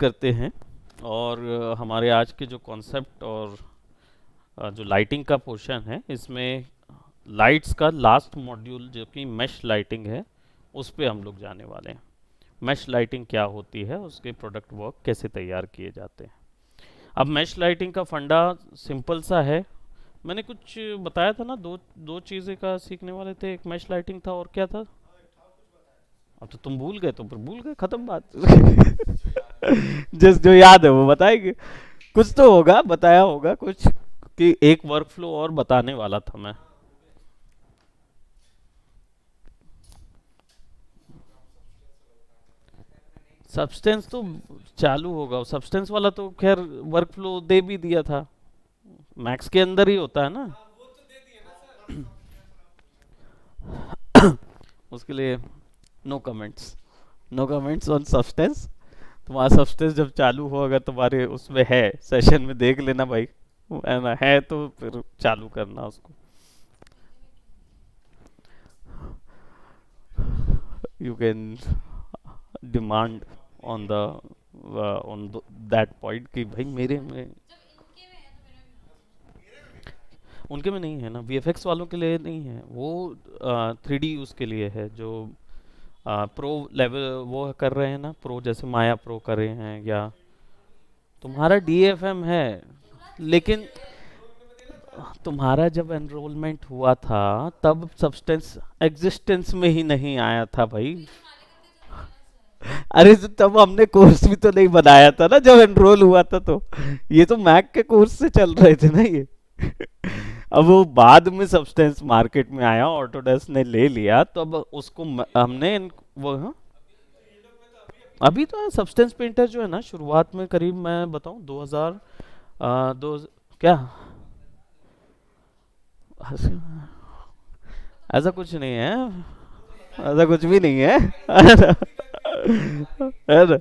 करते हैं। और हमारे आज के जो कॉन्सेप्ट और जो लाइटिंग का पोर्शन है, इसमें लाइट्स का लास्ट मॉड्यूल जो कि मैश लाइटिंग है, उस पे हम लोग जाने वाले हैं। मैश लाइटिंग क्या होती है, उसके प्रोडक्ट वर्क कैसे तैयार किए जाते हैं। अब मैश लाइटिंग का फंडा सिंपल सा है। मैंने कुछ बताया था ना, दो दो चीज़ें का सीखने वाले थे, एक मैश लाइटिंग था और क्या था। अब तो तुम भूल गए तो फिर भूल गए, खत्म बात। जिस जो याद है वो बताएंगे। कुछ तो होगा, बताया होगा कुछ, कि एक वर्क फ्लो और बताने वाला था मैं। सब्सटेंस तो चालू होगा, सब्सटेंस वाला तो खैर वर्क फ्लो दे भी दिया था, मैक्स के अंदर ही होता है ना। उसके लिए no comments, no comments on substance. तुम्हारा सब्सटेंस जब चालू हो, अगर तुम्हारे उसमें है सेशन में, देख लेना भाई, है ना, है तो फिर चालू करना उसको। You can demand on the on that point कि भाई मेरे में, उनके में नहीं है ना, वीएफएक्स वालों के लिए नहीं है वो, 3D उसके लिए है जो प्रो लेवल वो कर रहे हैं ना, प्रो जैसे माया प्रो कर रहे हैं, या तुम्हारा डीएफएम है। लेकिन तुम्हारा जब एनरोलमेंट हुआ था तब सब्सटेंस एग्जिस्टेंस में ही नहीं आया था भाई। अरे तो तब हमने कोर्स भी तो नहीं बनाया था ना जब एनरोल हुआ था तो। ये तो मैक के कोर्स से चल रहे थे ना ये। अब वो बाद में सब्सटेंस मार्केट में आया, ऑटोडेस्क ने ले लिया, तो अब उसको हमने वो, हाँ, अभी तो सब्सटेंस पेंटर जो है ना, शुरुआत में करीब मैं बताऊं 2000, दो, क्या, ऐसा कुछ नहीं है, ऐसा कुछ भी नहीं है। है ना? है ना?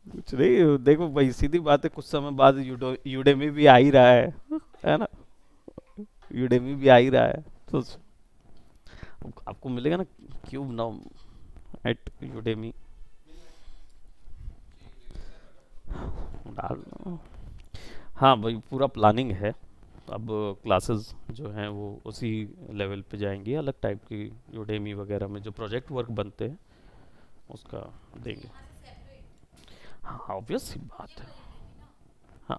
कुछ नहीं, देखो भाई सीधी बात है, कुछ समय बाद यूडेमी भी आ ही रहा है ना, यूडेमी भी आ ही रहा है, तो आपको मिलेगा ना क्यूब नाउ एट यूडेमी, डाल। हाँ भाई, पूरा प्लानिंग है। अब क्लासेस जो हैं वो उसी लेवल पे जाएंगी, अलग टाइप की यूडेमी वगैरह में जो प्रोजेक्ट वर्क बनते हैं उसका देंगे। हाँ ऑब्वियस सी बात है। हाँ,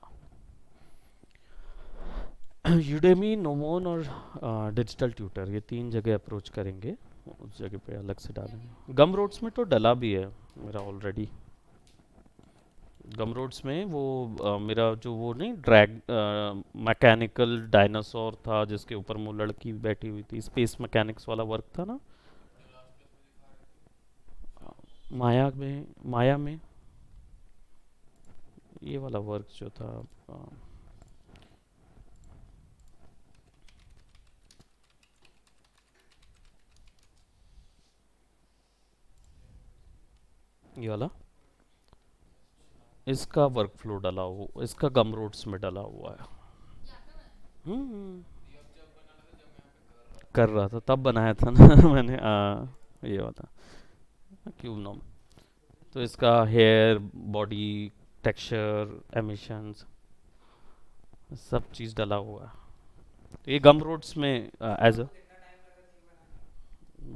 यूडेमी, नोमोन और डिजिटल ट्यूटर, ये तीन जगह अप्रोच करेंगे, उस जगह पे अलग से डालेंगे। गम रोड्स में तो डला भी है मेरा ऑलरेडी। गम रोड्स में वो मेरा जो वो नहीं, ड्रैग मैकेनिकल डायनासोर था जिसके ऊपर वो लड़की बैठी हुई थी, स्पेस मैकेनिक्स वाला वर्क था ना। माया में ये वाला वर्क जो था, अ, ये वाला, इसका वर्क फ्लो डला हुआ, इसका गम रोड्स में डला हुआ है। हम्म, कर रहा था तब बनाया था ना। मैंने ये वाला क्यूब नॉम, तो इसका हेयर, बॉडी, टेक्सचर, एमिशंस, सब चीज़ डला हुआ है। तो ये गम रोड्स में एज अ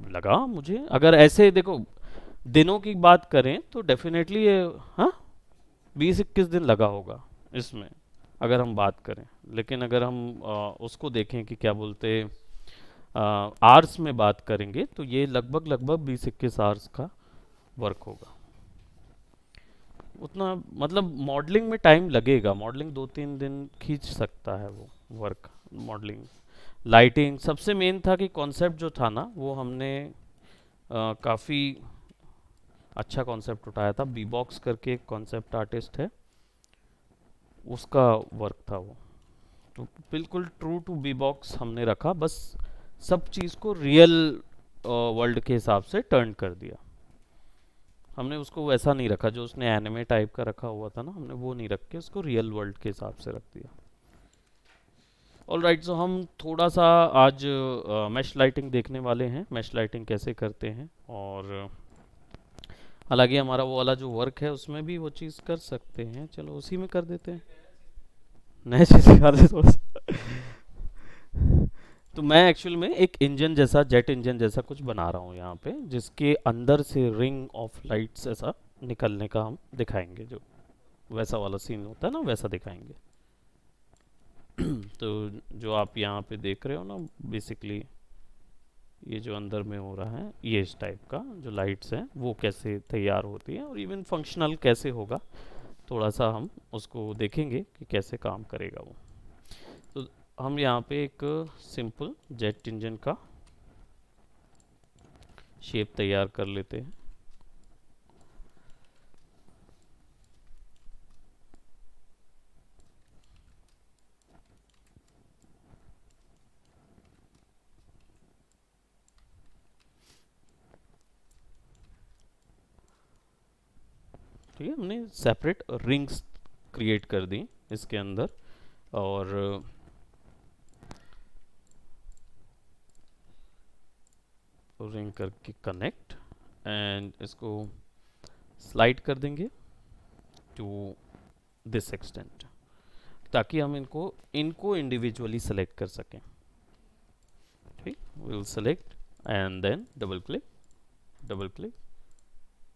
लगा मुझे, अगर ऐसे देखो दिनों की बात करें तो डेफिनेटली ये, हाँ, 20-21 दिन लगा होगा इसमें, अगर हम बात करें। लेकिन अगर हम उसको देखें कि क्या बोलते, आर्स में बात करेंगे, तो ये लगभग लगभग 20-21 आवर्स का वर्क होगा। उतना मतलब मॉडलिंग में टाइम लगेगा, मॉडलिंग 2-3 दिन खींच सकता है वो वर्क। मॉडलिंग, लाइटिंग, सबसे मेन था कि कॉन्सेप्ट जो था ना वो हमने काफ़ी अच्छा कॉन्सेप्ट उठाया था। बी बॉक्स करके एक कॉन्सेप्ट आर्टिस्ट है, उसका वर्क था वो, तो बिल्कुल ट्रू टू बी बॉक्स हमने रखा, बस सब चीज़ को रियल वर्ल्ड के हिसाब से टर्न कर दिया। हमने उसको वैसा नहीं रखा जो उसने एनिमे टाइप का रखा हुआ था ना, हमने वो नहीं रख के उसको रियल वर्ल्ड के हिसाब से रख दिया। ऑल राइट, सो हम थोड़ा सा आज मैश लाइटिंग देखने वाले हैं, मैश लाइटिंग कैसे करते हैं, और हालांकि हमारा वो वाला जो वर्क है उसमें भी वो चीज़ कर सकते हैं, चलो उसी में कर देते हैं। नया चीज़ सिखा दे थोड़ा सा। तो मैं एक्चुअल में एक इंजन जैसा, जेट इंजन जैसा कुछ बना रहा हूँ यहाँ पे, जिसके अंदर से रिंग ऑफ लाइट्स ऐसा निकलने का हम दिखाएंगे, जो वैसा वाला सीन होता है ना वैसा दिखाएंगे। तो जो आप यहाँ पे देख रहे हो ना, बेसिकली ये जो अंदर में हो रहा है, ये इस टाइप का जो लाइट्स हैं वो कैसे तैयार होती हैं और इवन फंक्शनल कैसे होगा, थोड़ा सा हम उसको देखेंगे कि कैसे काम करेगा वो। तो हम यहाँ पे एक सिंपल जेट इंजन का शेप तैयार कर लेते हैं। ठीक है, हमने सेपरेट रिंग्स क्रिएट कर दी इसके अंदर, और रिंग करके कनेक्ट, एंड इसको स्लाइड कर देंगे टू दिस एक्सटेंट, ताकि हम इनको इनको इंडिविजुअली सेलेक्ट कर सकें। ठीक, will select and then double click, double click,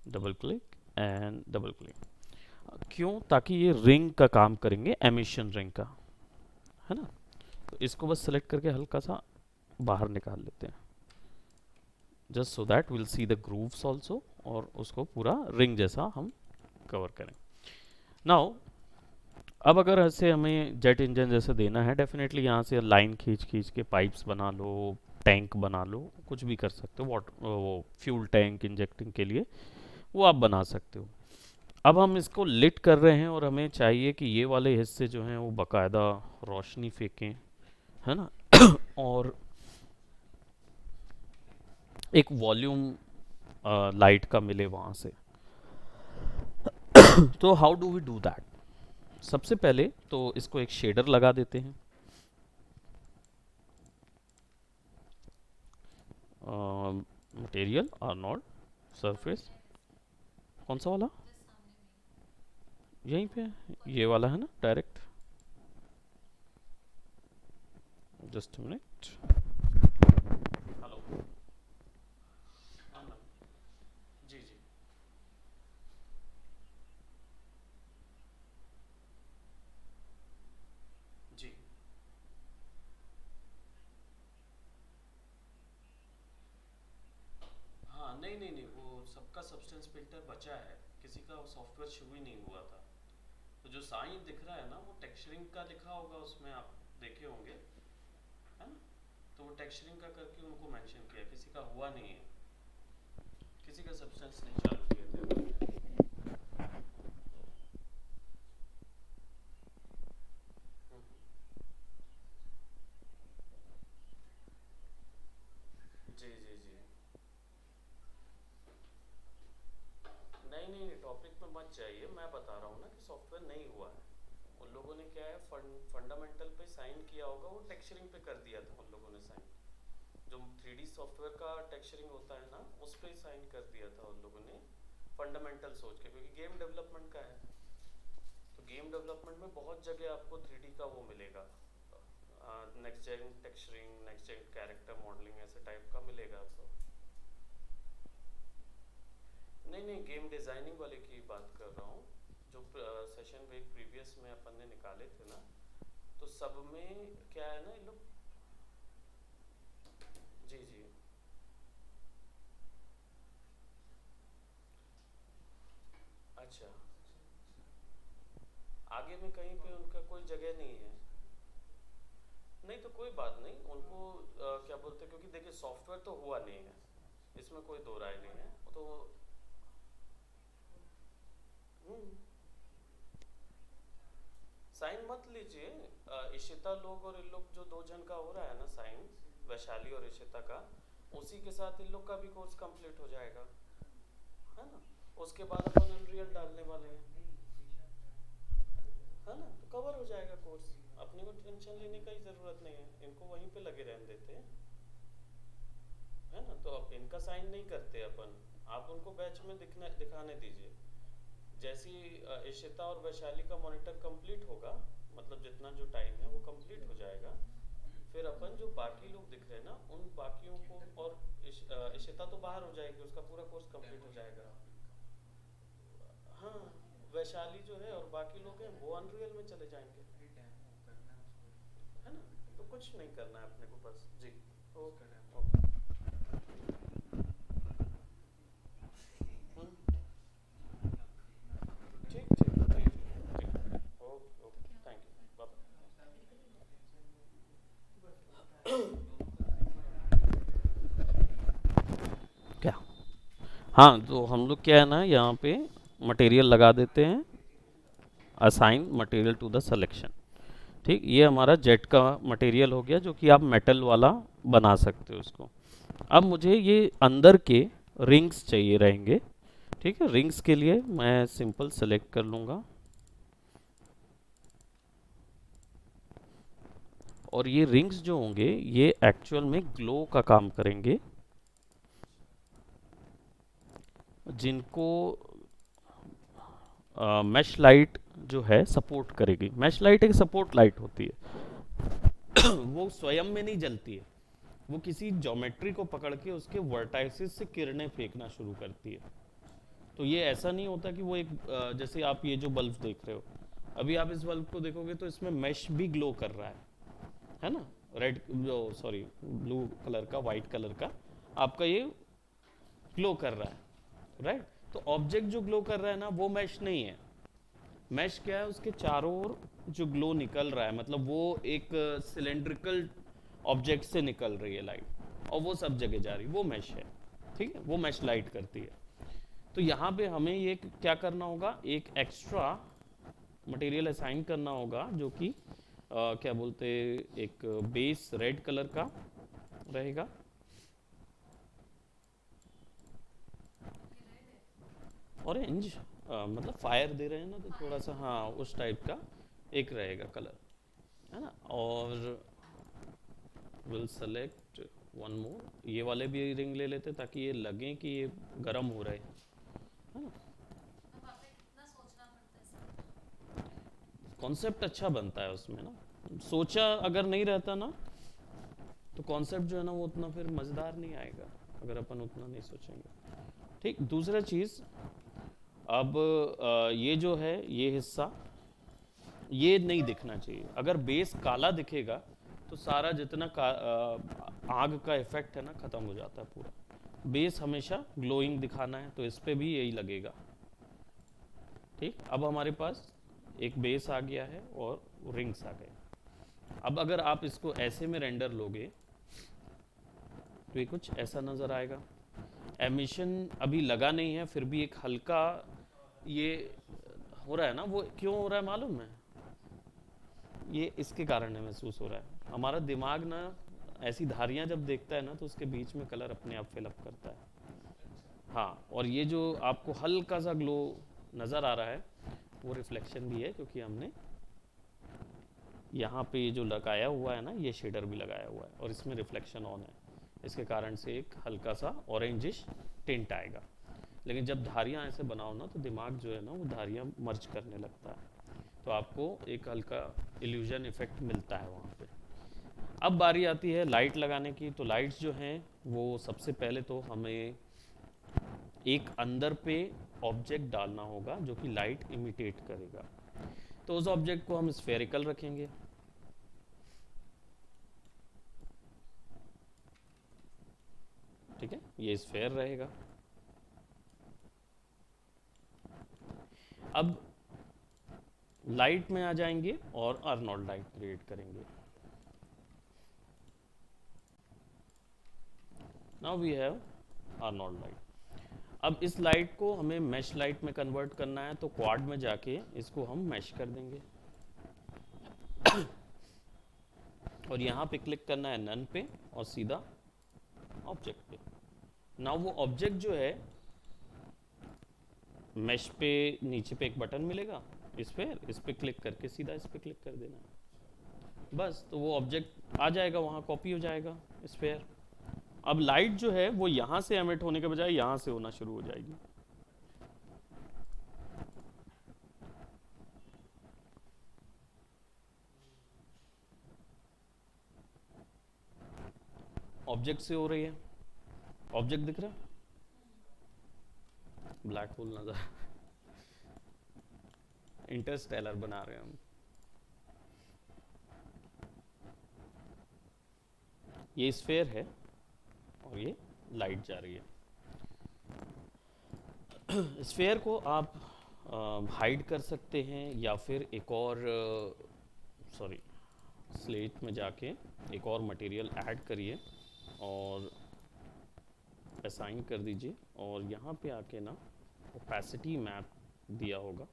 double click and double click. क्यों? ताकि ये रिंग का काम करेंगे, एमिशन रिंग का, है ना। तो इसको बस सेलेक्ट करके हल्का सा बाहर निकाल लेते हैं, just so that will see the grooves also, और उसको पूरा रिंग जैसा हम कवर करें। नाउ अब अगर ऐसे हमें जेट इंजन जैसे देना है, डेफिनेटली यहाँ से लाइन खींच खींच के पाइप्स बना लो, टैंक बना लो, कुछ भी कर सकते हो, वो फ्यूल टैंक इंजेक्टिंग के लिए वो आप बना सकते हो। अब हम इसको लिट कर रहे हैं और हमें चाहिए कि ये वाले हिस्से जो हैं वो बकायदा रोशनी फेंकें, है ना। और एक वॉल्यूम लाइट का मिले वहाँ से। तो how do we do that? सबसे पहले तो इसको एक शेडर लगा देते हैं। मटेरियल आर्नोल्ड सरफेस, कौन सा वाला? यहीं पे ये वाला है ना डायरेक्ट। Just minute. हेलो। जी जी जी। हाँ, नहीं नहीं नहीं, वो सबका सब्सटेंस फिल्टर बचा है, किसी का सॉफ्टवेयर शुरू ही नहीं हुआ था। तो जो साइन दिख रहा है ना, वो टेक्सचरिंग का लिखा होगा उसमें, आप देखे होंगे, है ना। तो वो टेक्सचरिंग का करके उनको मेंशन किया, किसी का हुआ नहीं है, किसी का सब्सटेंस नहीं चालू किए थे। जी जी जी। नहीं नहीं नहीं, टॉपिक में मत जाइए, मैं बता रहा हूँ ना कि सॉफ्टवेयर नहीं हुआ है। उन लोगों ने क्या है, फंडामेंटल पे साइन किया होगा, वो टेक्सचरिंग पे कर दिया था उन लोगों ने साइन। जो 3D सॉफ्टवेयर का टेक्सचरिंग होता है ना, उस पे साइन कर दिया था उन लोगों ने, फंडामेंटल सोच के, क्योंकि गेम डेवलपमेंट का है। तो गेम डेवलपमेंट में बहुत जगह आपको 3D का वो मिलेगा, next gen texturing, next gen character modelling, ऐसे टाइप का मिलेगा आपको। नहीं नहीं, गेम डिजाइनिंग वाले की बात कर रहा हूँ, जो सेशन में प्रीवियस में अपन ने निकाले थे ना, तो सब में क्या है ना, ये लोग। जी जी। अच्छा, आगे में कहीं पे उनका कोई जगह नहीं है। नहीं तो कोई बात नहीं, उनको क्या बोलते हैं, क्योंकि देखिए सॉफ्टवेयर तो हुआ नहीं है, इसमें कोई दो राय नहीं है तो। हम्म, साइन मत लीजिए। इशिता लोग और इन लोग जो दो जन का हो रहा है ना साइन, वैशाली और इशिता का, उसी के साथ इन लोग का भी कोर्स कंप्लीट हो जाएगा, है ना। उसके बाद अपन अनरियल डालने वाले हैं, है ना, तो कवर हो जाएगा कोर्स। अपने को टेंशन लेने का ही जरूरत नहीं है, इनको वहीं पे लगे रहने देते हैं, है ना। तो अब इनका साइन नहीं करते अपन, आप उनको बैच में दिखाने दीजिए। जैसी इशिता और वैशाली का मॉनिटर कंप्लीट होगा, मतलब जितना जो टाइम है वो कंप्लीट हो जाएगा, फिर अपन जो बाकी लोग दिख रहे हैं ना उन बाकियों को, और इशिता तो बाहर हो जाएगी, उसका पूरा कोर्स कंप्लीट हो जाएगा। हाँ, वैशाली जो है और बाकी लोग हैं वो अनरियल में चले जाएंगे, है ना। तो कुछ नहीं करना है अपने को बस जी। Okay okay. ठीक ठीक जी जी जी। Okay okay, thank you, bye. क्या? हाँ, तो हम लोग क्या है ना, यहाँ पे मटेरियल लगा देते हैं, assign material to the selection. ठीक, ये हमारा जेट का मटेरियल हो गया, जो कि आप मेटल वाला बना सकते हो उसको। अब मुझे ये अंदर के रिंग्स चाहिए रहेंगे। ठीक है, रिंग्स के लिए मैं सिंपल सेलेक्ट कर लूँगा, और ये रिंग्स जो होंगे ये एक्चुअल में ग्लो का काम करेंगे, जिनको मैश लाइट जो है सपोर्ट करेगी। मैश लाइट एक सपोर्ट लाइट होती है वो स्वयं में नहीं जलती है, वो किसी ज्योमेट्री को पकड़ के उसके वर्टाइसिस से किरणें फेंकना शुरू करती है। तो ये ऐसा नहीं होता कि वो एक जैसे आप ये जो बल्ब देख रहे हो, अभी आप इस बल्ब को देखोगे तो इसमें मैश भी ग्लो कर रहा है ना। रेड, सॉरी, ब्लू कलर का, वाइट कलर का आपका ये ग्लो कर रहा है, राइट। तो ऑब्जेक्ट जो ग्लो कर रहा है ना वो मैश नहीं है। मैश क्या है, उसके चारों ओर जो ग्लो निकल रहा है, मतलब वो एक सिलेंड्रिकल ऑब्जेक्ट से निकल रही है लाइट और वो सब जगह जा रही है, वो मैश है। ठीक है, वो मैश लाइट करती है। तो यहाँ पे हमें ये क्या करना होगा, एक एक्स्ट्रा मटेरियल असाइन करना होगा, जो कि क्या बोलते, एक बेस रेड कलर का रहेगा। ऑरेंज, मतलब फायर दे रहे हैं ना, तो थोड़ा सा हाँ उस टाइप का एक रहेगा कलर, है ना। और विल सेलेक्ट वन मोर, ये वाले भी रिंग ले लेते ताकि ये लगे कि ये गर्म हो रहे हैं, है ना। कॉन्सेप्ट अच्छा बनता है उसमें ना, सोचा अगर नहीं रहता ना तो कॉन्सेप्ट जो है ना वो उतना फिर मज़ेदार नहीं आएगा, अगर अपन उतना नहीं सोचेंगे। ठीक, दूसरा चीज़, अब ये जो है ये हिस्सा ये नहीं दिखना चाहिए। अगर बेस काला दिखेगा तो सारा जितना आग का इफेक्ट है ना ख़त्म हो जाता है पूरा। बेस हमेशा ग्लोइंग दिखाना है, तो इस पे भी यही लगेगा। ठीक, अब हमारे पास एक बेस आ गया है और रिंग्स आ गए। अब अगर आप इसको ऐसे में रेंडर लोगे तो ये कुछ ऐसा नज़र आएगा। एमिशन अभी लगा नहीं है, फिर भी एक हल्का ये हो रहा है ना, वो क्यों हो रहा है मालूम है? ये इसके कारण है, महसूस हो रहा है। हमारा दिमाग ना ऐसी धारियां जब देखता है ना तो उसके बीच में कलर अपने आप फिलअप करता है। हाँ, और ये जो आपको हल्का सा ग्लो नज़र आ रहा है वो रिफ्लेक्शन भी है, क्योंकि हमने यहाँ पे ये जो लगाया हुआ है ना, ये शेडर भी लगाया हुआ है और इसमें रिफ्लेक्शन ऑन है, इसके कारण से एक हल्का सा ऑरेंजिश टिंट आएगा। लेकिन जब धारियाँ ऐसे बनाओ ना तो दिमाग जो है ना वो धारियाँ मर्ज करने लगता है, तो आपको एक हल्का इल्यूजन इफेक्ट मिलता है वहाँ पे। अब बारी आती है लाइट लगाने की। तो लाइट्स जो हैं वो सबसे पहले तो हमें एक अंदर पे ऑब्जेक्ट डालना होगा जो कि लाइट इमिटेट करेगा। तो उस ऑब्जेक्ट को हम स्फेरिकल रखेंगे। ठीक है, ये स्फेयर रहेगा। अब लाइट में आ जाएंगे और अर्नोल्ड लाइट क्रिएट करेंगे। Now we have Arnold light. अब इस लाइट को हमें मैश लाइट में कन्वर्ट करना है, तो क्वाड में जाके इसको हम मैश कर देंगे और यहाँ पे क्लिक करना है नन पे और सीधा ऑब्जेक्ट पे। नाउ वो ऑब्जेक्ट जो है मैश पे नीचे पे एक बटन मिलेगा, इस पे क्लिक करके सीधा इस पे क्लिक कर देना है बस। तो वो ऑब्जेक्ट आ जाएगा वहाँ, कॉपी हो जाएगा स्फेयर। अब लाइट जो है वो यहां से एमिट होने के बजाय यहां से होना शुरू हो जाएगी। ऑब्जेक्ट से हो रही है। ऑब्जेक्ट दिख रहा है, ब्लैक होल नजर, इंटरस्टेलर बना रहे हैं हम। ये स्फेयर है और ये लाइट जा रही है। स्फेयर को आप हाइड कर सकते हैं या फिर एक और सॉरी स्लेट में जाके एक और मटेरियल ऐड करिए और असाइन कर दीजिए, और यहाँ पे आके ना ओपेसिटी मैप दिया होगा,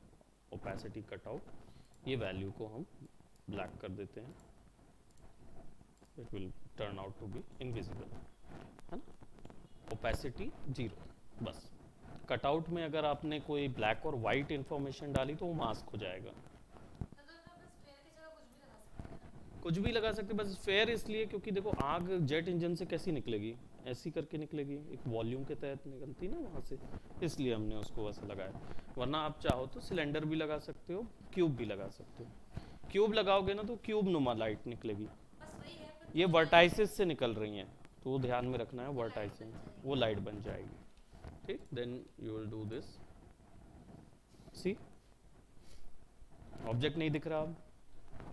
ओपेसिटी कटआउट, ये वैल्यू को हम ब्लैक कर देते हैं, it will turn out to be invisible, है ना। ओपेसिटी 0, बस। कटआउट में अगर आपने कोई ब्लैक और वाइट इंफॉर्मेशन डाली तो वो मास्क हो जाएगा। कुछ भी लगा सकते, बस फेयर इसलिए क्योंकि देखो आग जेट इंजन से कैसी निकलेगी, ऐसी करके निकलेगी, एक वॉल्यूम के तहत निकलती ना वहाँ से, इसलिए हमने उसको वैसे लगाया। वरना आप चाहो तो सिलेंडर भी लगा सकते हो, क्यूब भी लगा सकते हो। क्यूब लगाओगे ना तो क्यूब नुमा लाइट निकलेगी, ये वर्टाइसिस से निकल रही हैं, तो वो ध्यान में रखना है, वर्टाइसिस वो लाइट बन जाएगी। ठीक, then you will do this. See object नहीं दिख रहा,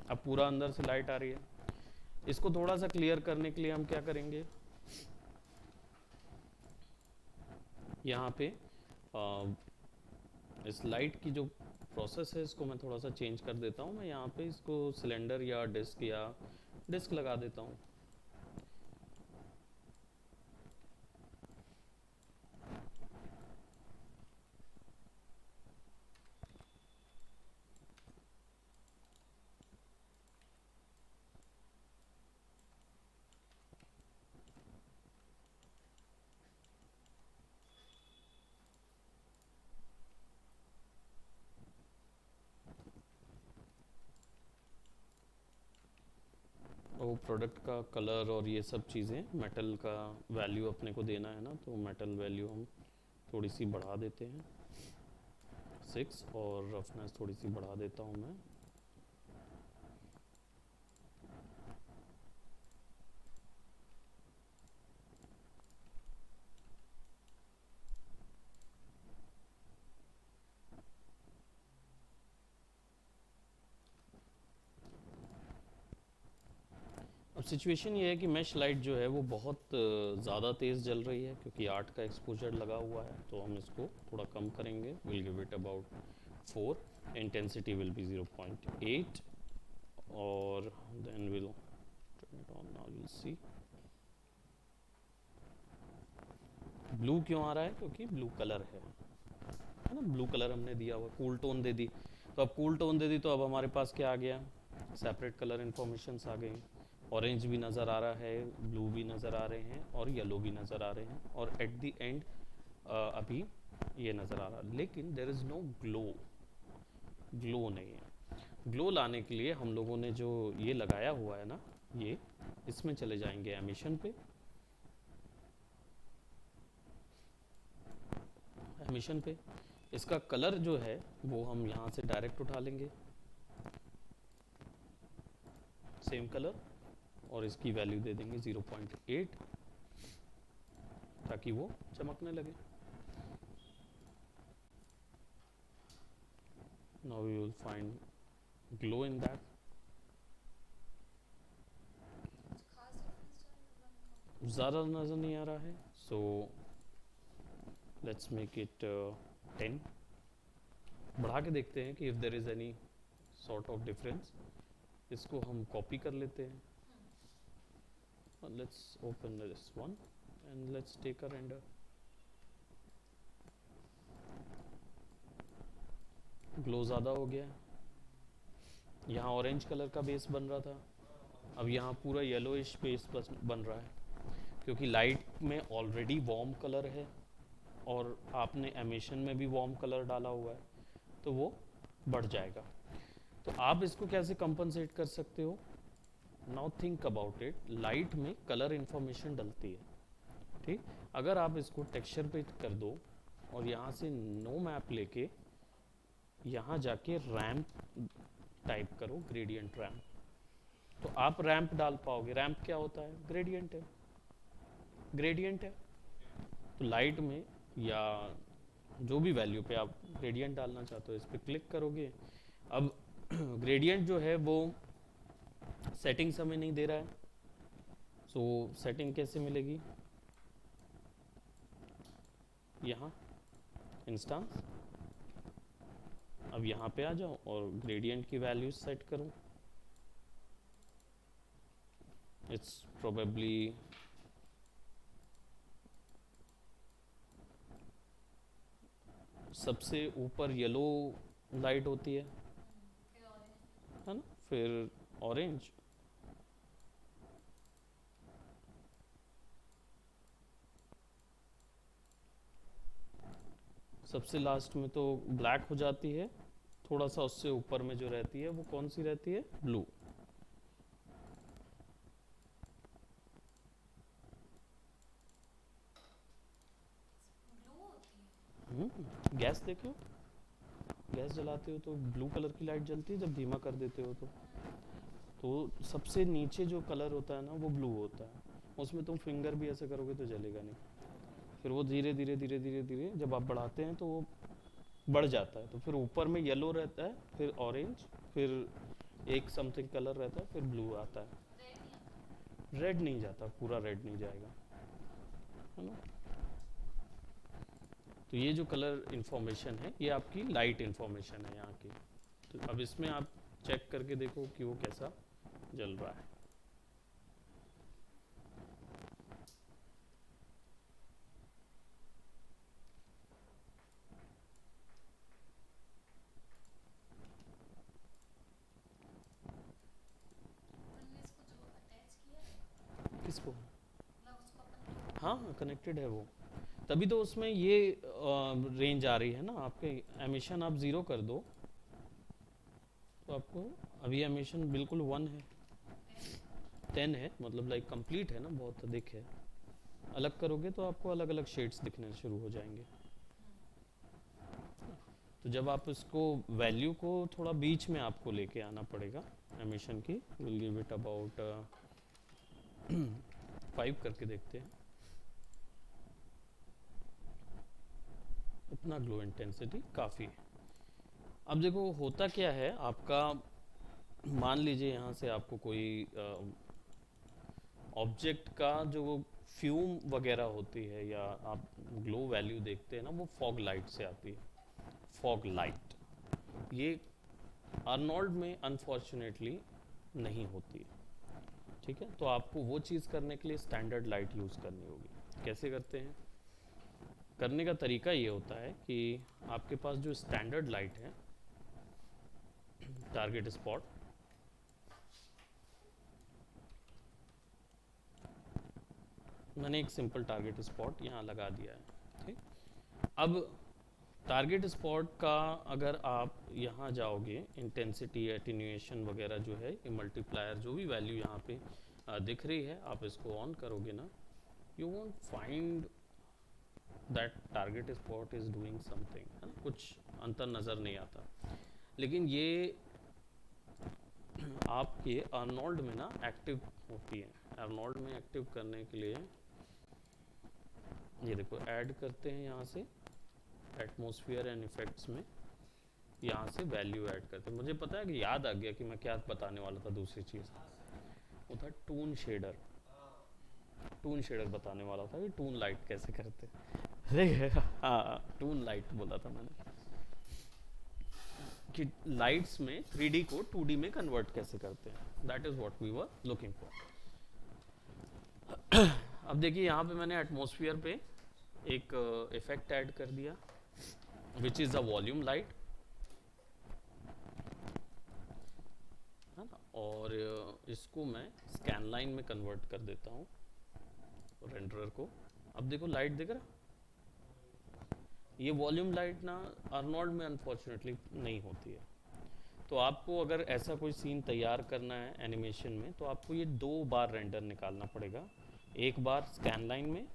अब पूरा अंदर से लाइट आ रही है। इसको थोड़ा सा क्लियर करने के लिए हम क्या करेंगे, यहाँ पे इस लाइट की जो प्रोसेस है इसको मैं थोड़ा सा चेंज कर देता हूँ। मैं यहाँ पे इसको सिलेंडर या डिस्क लगा देता हूँ। वो प्रोडक्ट का कलर और ये सब चीज़ें, मेटल का वैल्यू अपने को देना है ना, तो मेटल वैल्यू हम थोड़ी सी बढ़ा देते हैं 6, और रफनेस थोड़ी सी बढ़ा देता हूँ मैं। अब सिचुएशन ये है कि मैश लाइट जो है वो बहुत ज़्यादा तेज़ जल रही है क्योंकि 8 का एक्सपोजर लगा हुआ है, तो हम इसको थोड़ा कम करेंगे, will give it about 4, intensity will be 0.8, और then will turn it on. Now will see blue क्यों आ रहा है, क्योंकि ब्लू कलर है ना, ब्लू कलर हमने दिया हुआ, कूल टोन दे दी, तो अब कूल टोन दे दी तो अब हमारे पास क्या आ गया, सेपरेट कलर इन्फॉर्मेशन आ गई। ऑरेंज भी नज़र आ रहा है, ब्लू भी नज़र आ रहे हैं और येलो भी नज़र आ रहे हैं, और एट द एंड अभी ये नज़र आ रहा है, लेकिन there is no glow, glow नहीं है। ग्लो लाने के लिए हम लोगों ने जो ये लगाया हुआ है ना, ये इसमें चले जाएंगे एमिशन पे, एमिशन पे इसका कलर जो है वो हम यहाँ से डायरेक्ट उठा लेंगे, सेम कलर, और इसकी वैल्यू दे देंगे 0.8 ताकि वो चमकने लगे। Now you will find glow in that. ज़्यादा नज़र नहीं आ रहा है, so let's make it 10। बढ़ा के देखते हैं कि if there is any sort of difference, इसको हम कॉपी कर लेते हैं। Let's open this one and let's take a render. Glow ज़्यादा हो गया, यहाँ ऑरेंज कलर का बेस बन रहा था, अब यहाँ पूरा येलोइश बेस बन रहा है, क्योंकि लाइट में ऑलरेडी वार्म कलर है और आपने एमिशन में भी वार्म कलर डाला हुआ है, तो वो बढ़ जाएगा। तो आप इसको कैसे कंपनसेट कर सकते हो, now think about it. Light में कलर इंफॉर्मेशन डलती है, ठीक। अगर आप इसको टेक्सचर पे कर दो और यहाँ से नो मैप लेके यहाँ जाके रैम्प टाइप करो, ग्रेडियंट रैम्प, तो आप रैम्प डाल पाओगे। रैम्प क्या होता है? ग्रेडियंट है, ग्रेडियंट है। तो लाइट में या जो भी वैल्यू पे आप ग्रेडियंट डालना चाहते हो इस पर क्लिक करोगे। अब ग्रेडियंट जो है वो सेटिंग्स हमें नहीं दे रहा है, सो सेटिंग कैसे मिलेगी? यहाँ इंस्टेंस, अब यहाँ पे आ जाओ और ग्रेडियंट की वैल्यूज सेट करो। इट्स प्रोबेबली सबसे ऊपर येलो लाइट होती है ना, फिर ऑरेंज, सबसे लास्ट में तो ब्लैक हो जाती है, थोड़ा सा उससे ऊपर में जो रहती है वो कौन सी रहती है? ब्लू। गैस देखो, गैस जलाते हो तो ब्लू कलर की लाइट जलती है, जब धीमा कर देते हो तो सबसे नीचे जो कलर होता है ना वो ब्लू होता है, उसमें तुम फिंगर भी ऐसे करोगे तो जलेगा नहीं। फिर वो धीरे धीरे धीरे धीरे धीरे जब आप बढ़ाते हैं तो वो बढ़ जाता है, तो फिर ऊपर में येलो रहता है, फिर ऑरेंज, फिर एक समथिंग कलर रहता है, फिर ब्लू आता है। रेड नहीं जाता, पूरा रेड नहीं जाएगा, है ना। तो ये जो कलर इन्फॉर्मेशन है ये आपकी लाइट इन्फॉर्मेशन है यहाँ की। तो अब इसमें आप चेक करके देखो कि वो कैसा जल रहा है। किसको? हाँ हाँ कनेक्टेड है वो, तभी तो उसमें ये रेंज आ रही है ना। आपके एमिशन आप 0 कर दो तो आपको अभी एमिशन बिल्कुल 1 है, 10 है, मतलब लाइक कंप्लीट है ना, बहुत अधिक है। अलग करोगे तो आपको अलग अलग शेड्स दिखने शुरू हो जाएंगे। तो जब आप इसको वैल्यू को थोड़ा बीच में आपको लेके आना पड़ेगा एमिशन की। विल गिव इट अबाउट 5 करके देखते हैं। इतना ग्लो इंटेंसिटी काफ़ी है। अब देखो होता क्या है आपका, मान लीजिए यहाँ से आपको कोई ऑब्जेक्ट का जो फ्यूम वगैरह होती है या आप ग्लो वैल्यू देखते हैं ना, वो फॉग लाइट से आती है। फॉग लाइट ये अर्नोल्ड में अनफॉर्चुनेटली नहीं होती है, ठीक है। तो आपको वो चीज़ करने के लिए स्टैंडर्ड लाइट यूज़ करनी होगी। कैसे करते हैं? करने का तरीका ये होता है कि आपके पास जो स्टैंडर्ड लाइट है, टारगेट स्पॉट, मैंने एक सिंपल टारगेट स्पॉट यहाँ लगा दिया है, ठीक। अब टारगेट स्पॉट का अगर आप यहाँ जाओगे, इंटेंसिटी एटीन्यूएशन वगैरह जो है, ये मल्टीप्लायर जो भी वैल्यू यहाँ पे दिख रही है, आप इसको ऑन करोगे ना, you won't find that target spot is doing something, है ना, कुछ अंतर नज़र नहीं आता। लेकिन ये आपके अर्नोल्ड में ना एक्टिव होती है। अर्नोल्ड में एक्टिव करने के लिए ये देखो ऐड करते हैं यहाँ से एटमॉस्फेयर एंड इफेक्ट्स में, यहाँ से वैल्यू ऐड करते हैं। मुझे पता है कि याद आ गया कि मैं क्या बताने वाला था, दूसरी चीज़ वो था टून शेडर। टून शेडर बताने वाला था कि टून लाइट कैसे करते हैं। हाँ टून लाइट बोला था मैंने, कि लाइट्स में 3D को 2D में कन्वर्ट कैसे करते हैं। That is what we were looking for. अब देखिए यहाँ पे मैंने एटमॉस्फेयर पे एक इफेक्ट ऐड कर दिया which is a volume light, है ना। और इसको मैं स्कैन लाइन में कन्वर्ट कर देता हूँ रेंडरर को। अब देखो लाइट दिख रहा, ये वॉल्यूम लाइट ना अर्नोल्ड में अनफॉर्चुनेटली नहीं होती है। तो आपको अगर ऐसा कोई सीन तैयार करना है एनिमेशन में, तो आपको ये 2 बार रेंडर निकालना पड़ेगा। एक बार स्कैन लाइन में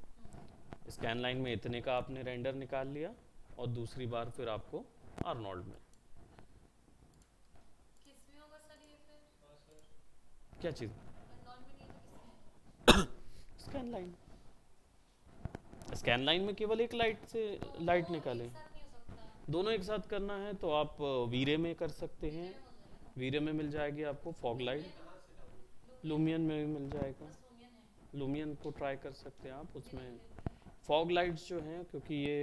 स्कैन लाइन में इतने का आपने रेंडर निकाल लिया और दूसरी बार फिर आपको आर्नोल्ड में किस में होगा सर ये फिर? क्या चीज़ अर्नॉल्ड में नहीं है तो किसमें है? Scan line. स्कैन लाइन में केवल एक लाइट से तो वो लाइट निकालें। एक साथ नहीं हो सकता? दोनों एक साथ करना है तो आप वीरे में कर सकते हैं। वीरे में हो जाएगा? वीरे में मिल जाएगी आपको fog light. Lumion? Lumion? Lumion में भी मिल जाएगा। बस लूमियन है। लूमियन को ट्राई कर सकते हैं आप ये उसमें। देख लेते हैं। फॉग लाइट्स जो हैं क्योंकि ये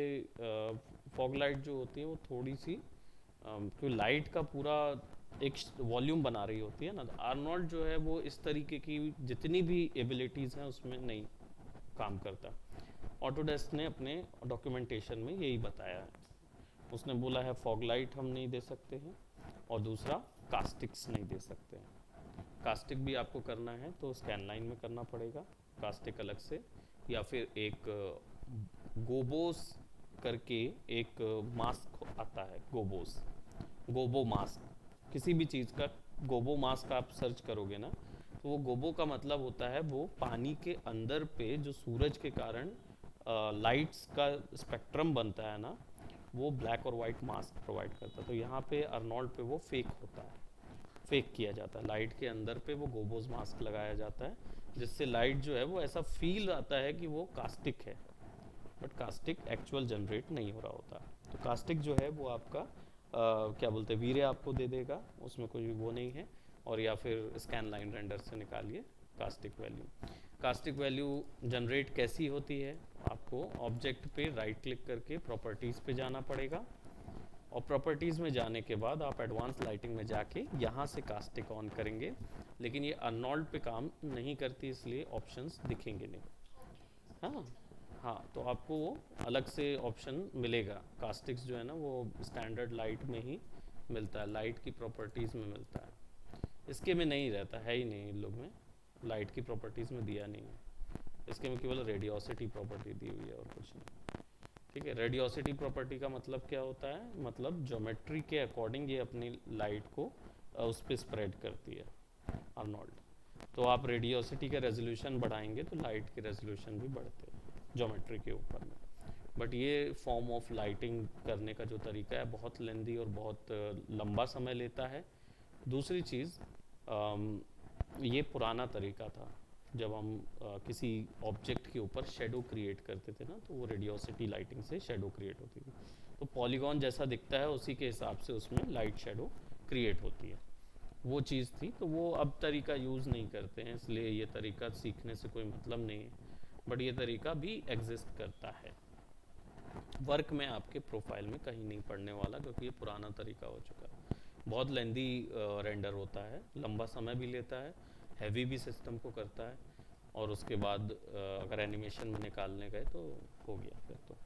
फॉग लाइट जो होती है वो थोड़ी सी क्योंकि लाइट का पूरा एक वॉल्यूम बना रही होती है ना। आर्नोल्ड जो है वो इस तरीके की जितनी भी एबिलिटीज़ हैं उसमें नहीं काम करता। ऑटोडेस्क ने अपने डॉक्यूमेंटेशन में यही बताया है। उसने बोला है फॉग लाइट हम नहीं दे सकते हैं और दूसरा कास्टिक्स नहीं दे सकते हैं। कास्टिक भी आपको करना है तो स्कैन लाइन में करना पड़ेगा कास्टिक अलग से, या फिर एक गोबोस करके एक मास्क आता है गोबोस, गोबो मास्क। किसी भी चीज़ का गोबो मास्क आप सर्च करोगे ना तो वो गोबो का मतलब होता है वो पानी के अंदर पे जो सूरज के कारण लाइट्स का स्पेक्ट्रम बनता है ना, वो ब्लैक और वाइट मास्क प्रोवाइड करता है। तो यहाँ पे अर्नोल्ड पे वो फेक होता है, फेक किया जाता है। लाइट के अंदर पे वो गोबोज मास्क लगाया जाता है जिससे लाइट जो है वो ऐसा फील आता है कि वो कास्टिक है, बट कास्टिक एक्चुअल जनरेट नहीं हो रहा होता। तो कास्टिक जो है वो आपका क्या बोलते हैं वीरे आपको दे देगा, उसमें कोई वो नहीं है। और या फिर स्कैन लाइन रेंडर से निकालिए caustic value. Caustic value generate कैसी होती है, आपको ऑब्जेक्ट पे राइट क्लिक करके प्रॉपर्टीज़ पे जाना पड़ेगा और प्रॉपर्टीज़ में जाने के बाद आप एडवांस लाइटिंग में जाके यहाँ से कास्टिक ऑन करेंगे। लेकिन ये अर्नोल्ड पे काम नहीं करती इसलिए ऑप्शंस दिखेंगे नहीं। ओके, हाँ। समझ गया। हाँ तो आपको वो अलग से ऑप्शन मिलेगा। कास्टिक्स जो है ना वो स्टैंडर्ड लाइट में ही मिलता है, लाइट की प्रॉपर्टीज़ में मिलता है। इसके में नहीं रहता है ही नहीं, इन लोग में लाइट की प्रॉपर्टीज़ में दिया नहीं है। इसके में केवल रेडियोसिटी प्रॉपर्टी दी हुई है और कुछ नहीं। ठीक है, रेडियोसिटी प्रॉपर्टी का मतलब क्या होता है, मतलब ज्योमेट्री के अकॉर्डिंग ये अपनी लाइट को उस पर स्प्रेड करती है अर्नोल्ड। तो आप रेडियोसिटी का रेजोल्यूशन बढ़ाएंगे तो लाइट के रेजोल्यूशन भी बढ़ते हैं ज्योमेट्री के ऊपर में। बट ये फॉर्म ऑफ लाइटिंग करने का जो तरीका है बहुत लेंदी और बहुत लंबा समय लेता है। दूसरी चीज़ ये पुराना तरीका था। जब हम किसी ऑब्जेक्ट के ऊपर शेडो क्रिएट करते थे ना तो वो रेडियोसिटी लाइटिंग से शेडो क्रिएट होती थी। तो पॉलीगॉन जैसा दिखता है उसी के हिसाब से उसमें लाइट शेडो क्रिएट होती है। वो चीज़ थी तो वो अब तरीका यूज़ नहीं करते हैं, इसलिए ये तरीका सीखने से कोई मतलब नहीं है। बट ये तरीका भी एग्जिस्ट करता है। वर्क में आपके प्रोफाइल में कहीं नहीं पड़ने वाला क्योंकि ये पुराना तरीका हो चुका है। बहुत लेंदी रेंडर होता है, लंबा समय भी लेता है, हैवी भी सिस्टम को करता है। और उसके बाद अगर एनिमेशन में निकालने गए तो हो गया फिर तो।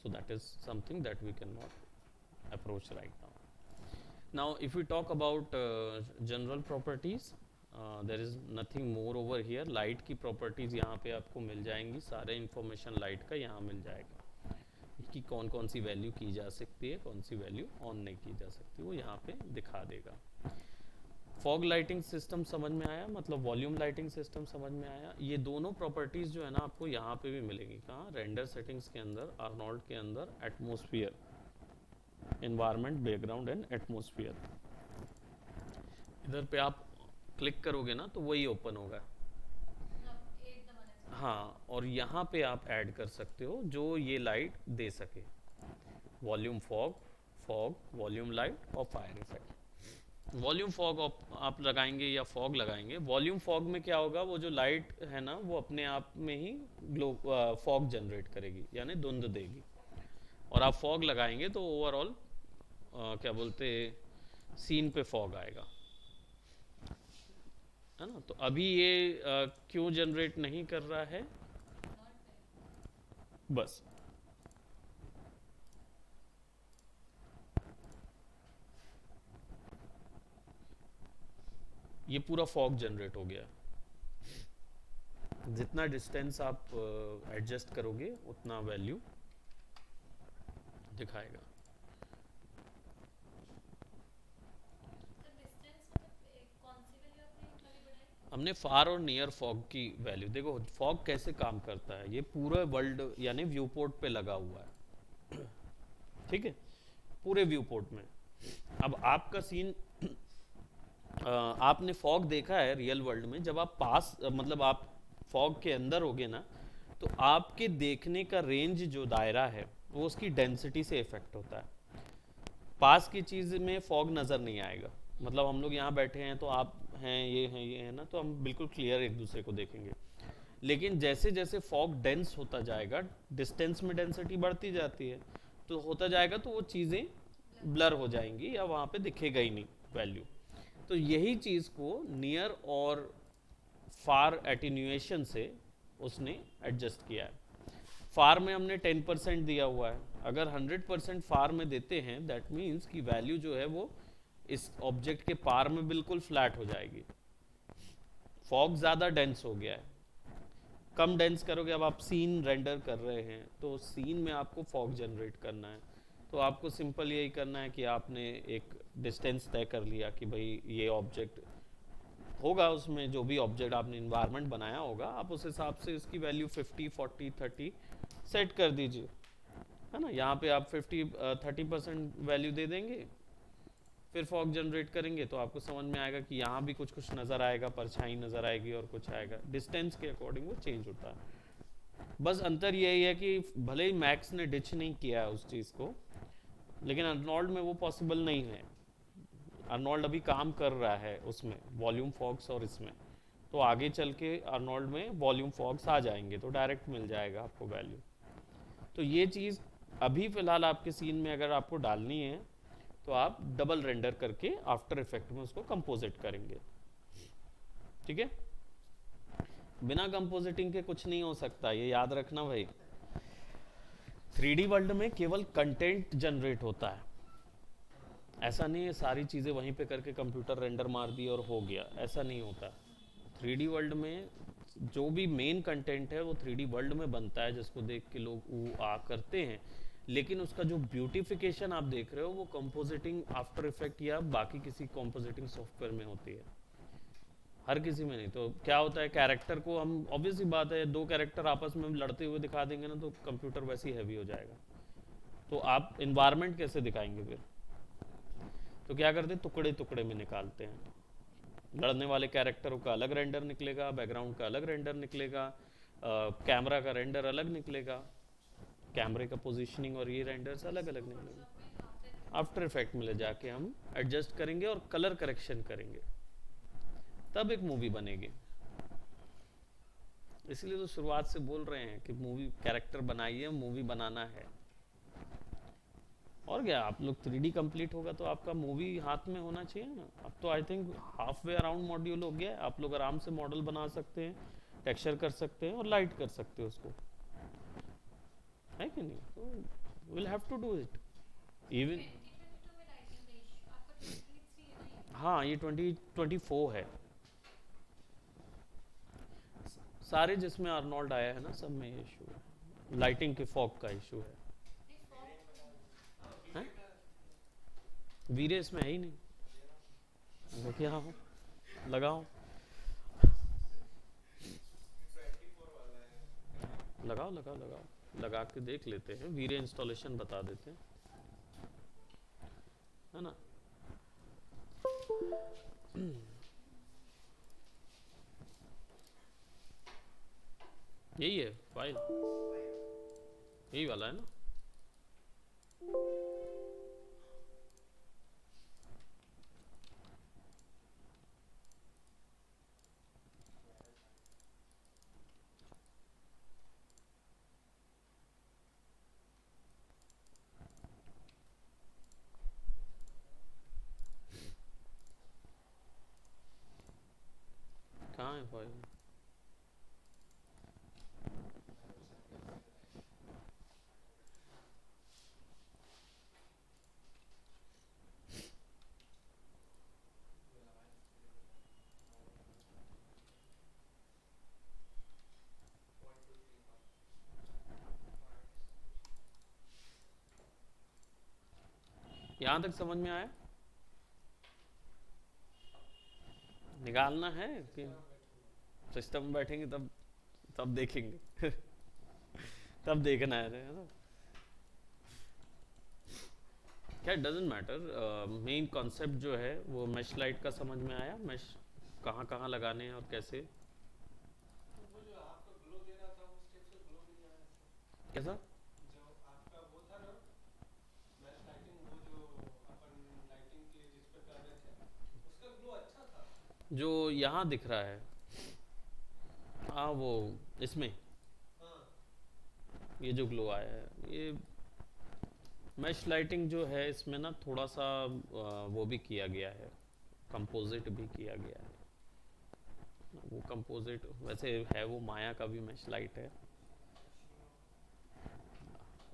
So that is something that we can not approach right now. Now, if we talk about general properties, there is nothing more over here. Light की प्रॉपर्टीज़ यहाँ पे आपको मिल जाएंगी, सारे इंफॉर्मेशन लाइट का यहाँ मिल जाएगा कि कौन कौन सी वैल्यू की जा सकती है, कौन सी वैल्यू ऑन नहीं की जा सकती, वो यहाँ पे दिखा देगा। फॉग लाइटिंग सिस्टम समझ में आया, मतलब वॉल्यूम लाइटिंग सिस्टम समझ में आया। ये दोनों प्रॉपर्टीज़ जो है ना आपको यहाँ पे भी मिलेंगी। कहाँ, रेंडर सेटिंग्स के अंदर, आर्नोल्ड के अंदर, atmosphere, environment, background and atmosphere. इधर पे आप क्लिक करोगे ना तो वही ओपन होगा। मतलब एक दबाने से? हाँ, और यहाँ पे आप ऐड कर सकते हो जो ये लाइट दे सके। Volume fog, fog volume light और फायर इफेक्ट। वॉल्यूम फॉग आप लगाएंगे या फॉग लगाएंगे, वॉल्यूम फॉग में क्या होगा, वो जो लाइट है ना वो अपने आप में ही ग्लो फॉग जनरेट करेगी यानी धुंध देगी। और आप फॉग लगाएंगे तो ओवरऑल क्या बोलते सीन पे फॉग आएगा, है ना। तो अभी ये क्यों जनरेट नहीं कर रहा है, अर्नॉल्ड पे? बस ये पूरा फॉग जनरेट हो गया। जितना डिस्टेंस आप एडजस्ट करोगे उतना वैल्यू दिखाएगा। सर डिस्टेंस मतलब कौन सी वैल्यू आपने खाली बढ़ाई? हमने फार और नियर फॉग की वैल्यू देखो, फॉग कैसे काम करता है, ये पूरा वर्ल्ड यानी व्यू पोर्ट पे लगा हुआ है, ठीक है, पूरे व्यू पोर्ट में। अब आपका सीन, आपने फॉग देखा है रियल वर्ल्ड में, जब आप पास मतलब आप फॉग के अंदर होगे ना, तो आपके देखने का रेंज जो दायरा है वो उसकी डेंसिटी से इफेक्ट होता है। पास की चीज़ में फॉग नज़र नहीं आएगा, मतलब हम लोग यहाँ बैठे हैं तो आप हैं ये है ना, तो हम बिल्कुल क्लियर एक दूसरे को देखेंगे। लेकिन जैसे जैसे फॉग डेंस होता जाएगा, डिस्टेंस में डेंसिटी बढ़ती जाती है, तो होता जाएगा तो वो चीज़ें ब्लर हो जाएंगी या वहाँ पे दिखेगा ही नहीं वैल्यू। तो यही चीज़ को नियर और फार एटीन्यूएशन से उसने एडजस्ट किया है। फार में हमने 10% दिया हुआ है, अगर 100% फार में देते हैं दैट मीन्स कि वैल्यू जो है वो इस ऑब्जेक्ट के पार में बिल्कुल फ्लैट हो जाएगी। फॉग ज़्यादा डेंस हो गया है, कम डेंस करोगे, अब आप सीन रेंडर कर रहे हैं तो सीन में आपको फॉग जनरेट करना है, तो आपको सिंपल यही करना है कि आपने एक डिस्टेंस तय कर लिया कि भाई ये ऑब्जेक्ट होगा, उसमें जो भी ऑब्जेक्ट आपने इन्वायरमेंट बनाया होगा, आप उस हिसाब से इसकी वैल्यू 50 40 30 सेट कर दीजिए, है ना। यहाँ पे आप 30% वैल्यू दे देंगे, फिर फॉग जनरेट करेंगे तो आपको समझ में आएगा कि यहाँ भी कुछ कुछ नज़र आएगा, परछाई नज़र आएगी और कुछ आएगा, डिस्टेंस के अकॉर्डिंग वो चेंज होता है। बस अंतर यही है कि भले ही मैक्स ने डिच नहीं किया है उस चीज़ को, लेकिन अर्नोल्ड में वो पॉसिबल नहीं है। अर्नोल्ड अभी काम कर रहा है उसमें वॉल्यूम फॉग्स, और इसमें तो आगे चल के अर्नोल्ड में वॉल्यूम फॉग्स आ जाएंगे तो डायरेक्ट मिल जाएगा आपको वैल्यू। तो ये चीज़ अभी फ़िलहाल आपके सीन में अगर आपको डालनी है तो आप डबल रेंडर करके आफ्टर इफेक्ट में उसको कंपोजिट करेंगे, ठीक है। बिना कंपोजिटिंग के कुछ नहीं हो सकता, ये याद रखना भाई। 3D वर्ल्ड में केवल कंटेंट जनरेट होता है, ऐसा नहीं है सारी चीज़ें वहीं पे करके कंप्यूटर रेंडर मार दी और हो गया, ऐसा नहीं होता। 3D वर्ल्ड में जो भी मेन कंटेंट है वो 3D वर्ल्ड में बनता है, जिसको देख के लोग ऊ आ करते हैं, लेकिन उसका जो ब्यूटिफिकेशन आप देख रहे हो वो कंपोजिटिंग आफ्टर इफेक्ट या बाकी किसी कंपोजिटिंग सॉफ्टवेयर में होती है, हर किसी में नहीं। तो क्या होता है, कैरेक्टर को हम ऑब्वियसली बात है, दो कैरेक्टर आपस में लड़ते हुए दिखा देंगे ना तो कंप्यूटर वैसे ही हैवी हो जाएगा, तो आप इन्वायरमेंट कैसे दिखाएंगे फिर। तो क्या करते हैं, टुकड़े टुकड़े में निकालते हैं, लड़ने वाले कैरेक्टरों का अलग रेंडर निकलेगा, बैकग्राउंड का अलग रेंडर निकलेगा, कैमरा का रेंडर अलग निकलेगा, कैमरे का पोजीशनिंग और ये रेंडर्स अलग अलग निकलेंगे। आफ्टर इफेक्ट में ले जाके हम एडजस्ट करेंगे और कलर करेक्शन करेंगे, तब एक मूवी बनेगी। इसलिए तो शुरुआत से बोल रहे हैं कि मूवी कैरेक्टर बनाइए, मूवी बनाना है। और क्या, आप लोग 3D कंप्लीट होगा तो आपका मूवी हाथ में होना चाहिए ना। अब तो I think half way around module हो गया है, आप लोग आराम से मॉडल बना सकते हैं, टेक्सचर कर सकते हैं और लाइट कर सकते हैं उसको, है कि नहीं। तो will have to do it even. 2022 में लाइटिंग का इशू, आपका 2023 है ना ये? हाँ ये 2024 है, सारे जिसमें अर्नोल्ड आया है ना सब में ये इशू है, लाइटिंग के फॉग का इशू है। नहीं फॉग हैं? वीरे इसमें है ही नहीं, देखिए हाँ लगाओ, लगाओ लगाओ लगाओ, लगा के देख लेते हैं, वीरे इंस्टॉलेशन बता देते हैं, है ना। यही है फाइल, यही वाला है ना। कहाँ है फाइल। यहाँ तक समझ में आया, निकालना है कि सिस्टम में बैठेंगे तब तब देखेंगे। तब देखना है ना। क्या डजेंट मैटर, मेन कॉन्सेप्ट जो है वो मैश लाइट का समझ में आया, मैश कहाँ कहाँ लगाने हैं और कैसे। तो वो जो आपका ग्लो दे रहा था उस टाइप से ग्लो नहीं आया सर। कैसा? जो आपका वो था ना मैच लाइटिंग, वो जो अपन लाइटिंग के जिस पे कर रहे थे उसका ग्लो अच्छा था। जो यहाँ दिख रहा है, हाँ वो इसमें हाँ। ये जो ग्लो आया है, ये मैश लाइटिंग जो है इसमें ना थोड़ा सा वो भी किया गया है, कंपोजिट भी किया गया है। वो कंपोजिट वैसे है, वो माया का भी मैश लाइट है,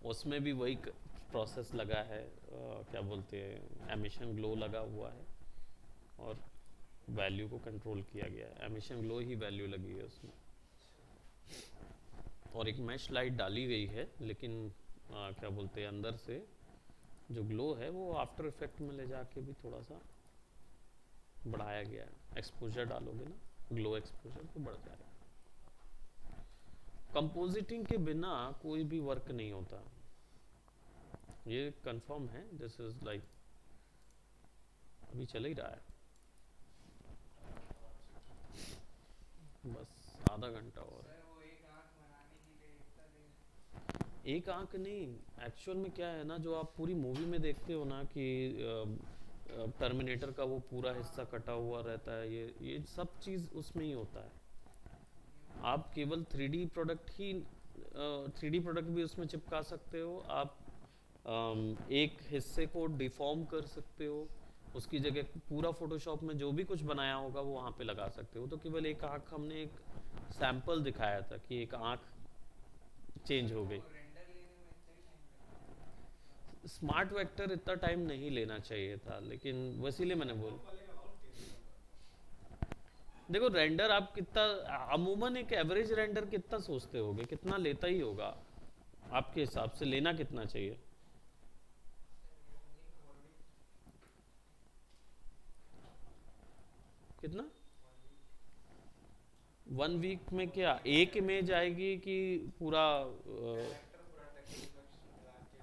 उसमें भी वही प्रोसेस लगा है, क्या बोलते हैं, एमिशन ग्लो लगा हुआ है और वैल्यू को कंट्रोल किया गया है, एमिशन ग्लो ही वैल्यू लगी है उसमें। और एक मैश लाइट डाली गई है, लेकिन क्या बोलते हैं, अंदर से जो ग्लो है वो आफ्टर इफेक्ट में ले जाके भी थोड़ा सा बढ़ाया गया है। एक्सपोजर डालोगे ना, ग्लो एक्सपोजर, तो बढ़ जाएगा। कंपोजिटिंग के बिना कोई भी वर्क नहीं होता, ये कंफर्म है। दिस इज लाइक अभी चल ही रहा है, बस आधा घंटा और। सर वो एक आंख बनाने के लिए इतना दिन। एक आंख नहीं, एक्चुअल में क्या है ना, जो आप पूरी मूवी में देखते हो ना कि टर्मिनेटर का वो पूरा हिस्सा कटा हुआ रहता है, ये सब चीज़ उसमें ही होता है। आप केवल 3D प्रोडक्ट ही 3D प्रोडक्ट भी उसमें चिपका सकते हो आप। एक हिस्से को डिफॉर्म कर सकते हो, उसकी जगह पूरा फोटोशॉप में जो भी कुछ बनाया होगा वो वहाँ पे लगा सकते हो। तो केवल एक आँख हमने एक सैंपल दिखाया था कि एक आँख चेंज सर हो वो गई। रेंडर लेने में इतना ही टाइम लगता स्मार्ट वेक्टर इतना टाइम नहीं लेना चाहिए था, लेकिन वसीले मैंने है। बोल, वो पलेगा बहुत तेजी का। देखो रेंडर आप कितना, अमूमन एक एवरेज रेंडर कितना सोचते होगे, कितना लेता ही होगा आपके हिसाब से, लेना कितना चाहिए? कितना? 1 वीक में क्या एक इमेज आएगी कि पूरा कैरेक्टर पूरा टेक्स्ट वेक्स्ट मिला के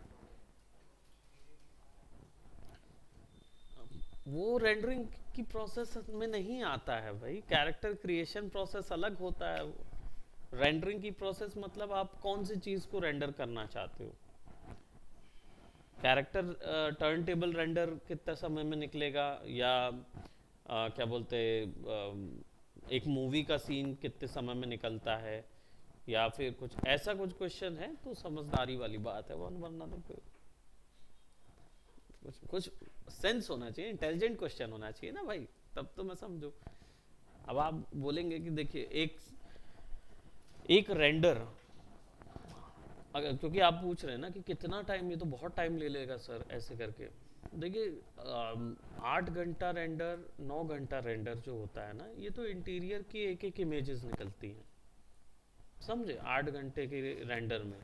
फोटो। वो रेंडरिंग की प्रोसेस में नहीं आता है भाई, कैरेक्टर क्रिएशन प्रोसेस अलग होता है। रेंडरिंग की प्रोसेस मतलब आप कौन सी चीज़ को रेंडर करना चाहते हो। कैरेक्टर टर्न टेबल रेंडर कितना समय में निकलेगा, या क्या बोलते एक मूवी का सीन कितने समय में निकलता है, या फिर कुछ ऐसा कुछ क्वेश्चन है तो समझदारी वाली बात है, वरना तो फिर कुछ कुछ सेंस होना चाहिए, इंटेलिजेंट क्वेश्चन होना चाहिए ना भाई, तब तो मैं समझू। अब आप बोलेंगे कि देखिए एक एक रेंडर, अगर क्योंकि आप पूछ रहे हैं ना कि कितना टाइम, ये तो बहुत टाइम ले लेगा सर ऐसे करके। देखिए 8 घंटा रेंडर, 9 घंटा रेंडर जो होता है ना, ये तो इंटीरियर की एक एक इमेजेस निकलती हैं, समझे, 8 घंटे के रेंडर में।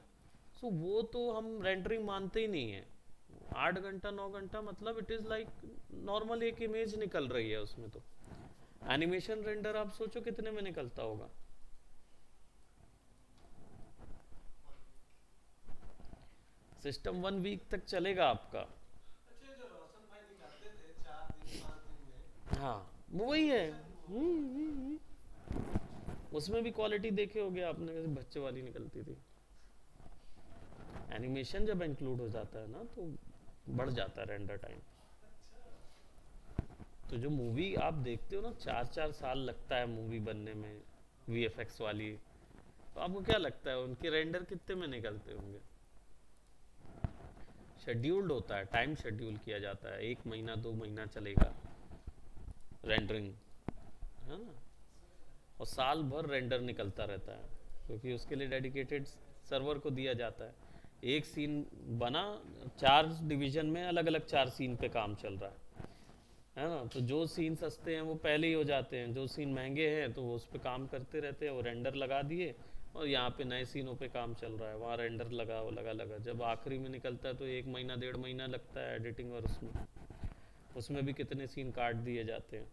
सो वो तो हम रेंडरिंग मानते ही नहीं है। 8 घंटा 9 घंटा मतलब इट इज़ लाइक नॉर्मल एक इमेज निकल रही है उसमें। तो एनिमेशन रेंडर आप सोचो कितने में निकलता होगा। सिस्टम 1 वीक तक चलेगा आपका। अच्छा जो रोशन भाई निकालते थे 4 दिन 5 दिन में, हाँ वो वही है। एनिमेशन वो उसमें भी क्वालिटी देखे होगे आपने, कैसे बच्चे वाली निकलती थी। एनिमेशन जब इंक्लूड हो जाता है ना तो बढ़ जाता है रेंडर टाइम। तो जो मूवी आप देखते हो ना, 4 4 साल लगता है मूवी बनने में, वीएफएक्स वाली, तो आपको क्या लगता है उनके रेंडर कितने में निकलते होंगे? शेड्यूल्ड होता है, टाइम शेड्यूल किया जाता है, 1 महीना 2 महीना चलेगा रेंडरिंग, है ना। और साल भर रेंडर निकलता रहता है, क्योंकि उसके लिए डेडिकेटेड सर्वर को दिया जाता है। एक सीन बना, 4 डिवीजन में अलग अलग 4 सीन पे काम चल रहा है ना। तो जो सीन सस्ते हैं वो पहले ही हो जाते हैं, जो सीन महंगे हैं तो वो उस पर काम करते रहते हैं, वो रेंडर लगा दिए, और यहाँ पे नए सीनों पे काम चल रहा है, वहाँ रेंडर लगा वो लगा लगा, जब आखिरी में निकलता है तो 1 महीना 1.5 महीना लगता है एडिटिंग, और उसमें उसमें भी कितने सीन काट दिए जाते हैं।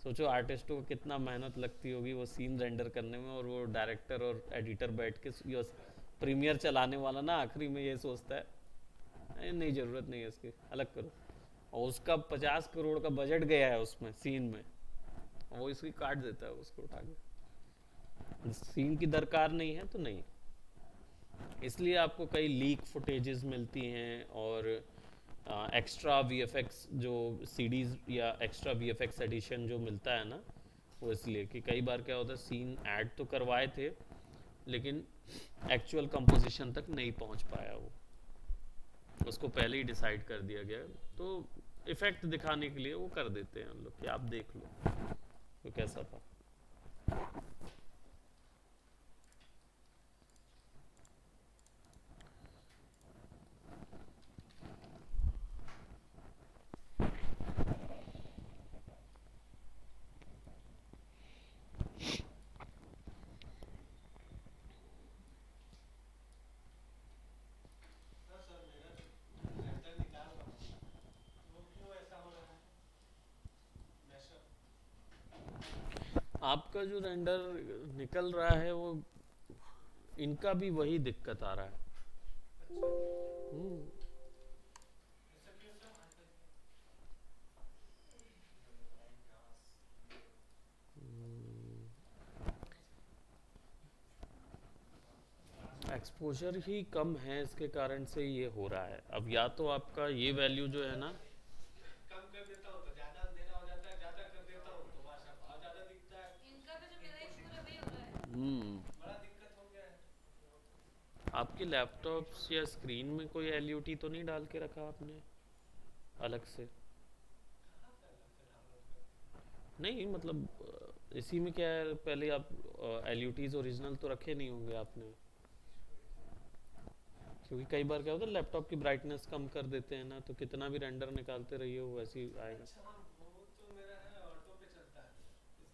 सोचो आर्टिस्टों को कितना मेहनत लगती होगी वो सीन रेंडर करने में, और वो डायरेक्टर और एडिटर बैठ के ये प्रीमियर चलाने वाला ना आखिरी में ये सोचता है नहीं ज़रूरत नहीं है इसकी, अलग करो। और उसका 50 करोड़ का बजट गया है उसमें सीन में, और वो इसकी काट देता है उसको उठा के। सीन की दरकार नहीं है तो नहीं। इसलिए आपको कई लीक फुटेजेस मिलती हैं, और एक्स्ट्रा वीएफएक्स जो सीडीज या एक्स्ट्रा वीएफएक्स एडिशन जो मिलता है ना, वो इसलिए कि कई बार क्या होता है सीन ऐड तो करवाए थे लेकिन एक्चुअल कंपोजिशन तक नहीं पहुंच पाया, वो उसको पहले ही डिसाइड कर दिया गया, तो इफेक्ट दिखाने के लिए वो कर देते हैं हम लोग कि आप देख लो तो कैसा था। हाँ सर, मेरा जो रेंडर निकाल रहा हूँ वो क्यों ऐसा हो रहा है? मैशअप। आपका जो रेंडर निकल रहा है वो इनका भी वही दिक्कत आ रहा है। अच्छा, हम्म, ऐसा क्यों सर? एक्सपोजर ही कम है, इसके कारण से ये हो रहा है। अब या तो आपका ये वैल्यू जो है ना, कम कर देता हूँ तो ज़्यादा अंधेरा हो जाता है, ज़्यादा कर देता हूँ तो वहाँ सब बहुत ज़्यादा दिखता है। इनका भी जो मेरा इशू है वही हो रहा है। बड़ा दिक्कत हो गया है। आपके लैपटॉप्स या स्क्रीन में कोई एलयूटी तो नहीं डाल के रखा आपने अलग से? कहाँ पे अलग से डाउनलोड कर? नहीं मतलब इसी में क्या है, पहले आप एलयूटीज ओरिजिनल तो रखे नहीं होंगे आपने, क्योंकि कई बार क्या होता है लैपटॉप की ब्राइटनेस कम कर देते हैं ना, तो कितना भी रेंडर निकालते रहिए वो वैसे ही आएगा। अच्छा हाँ, वो तो मेरा है ऑटो पे चलता है।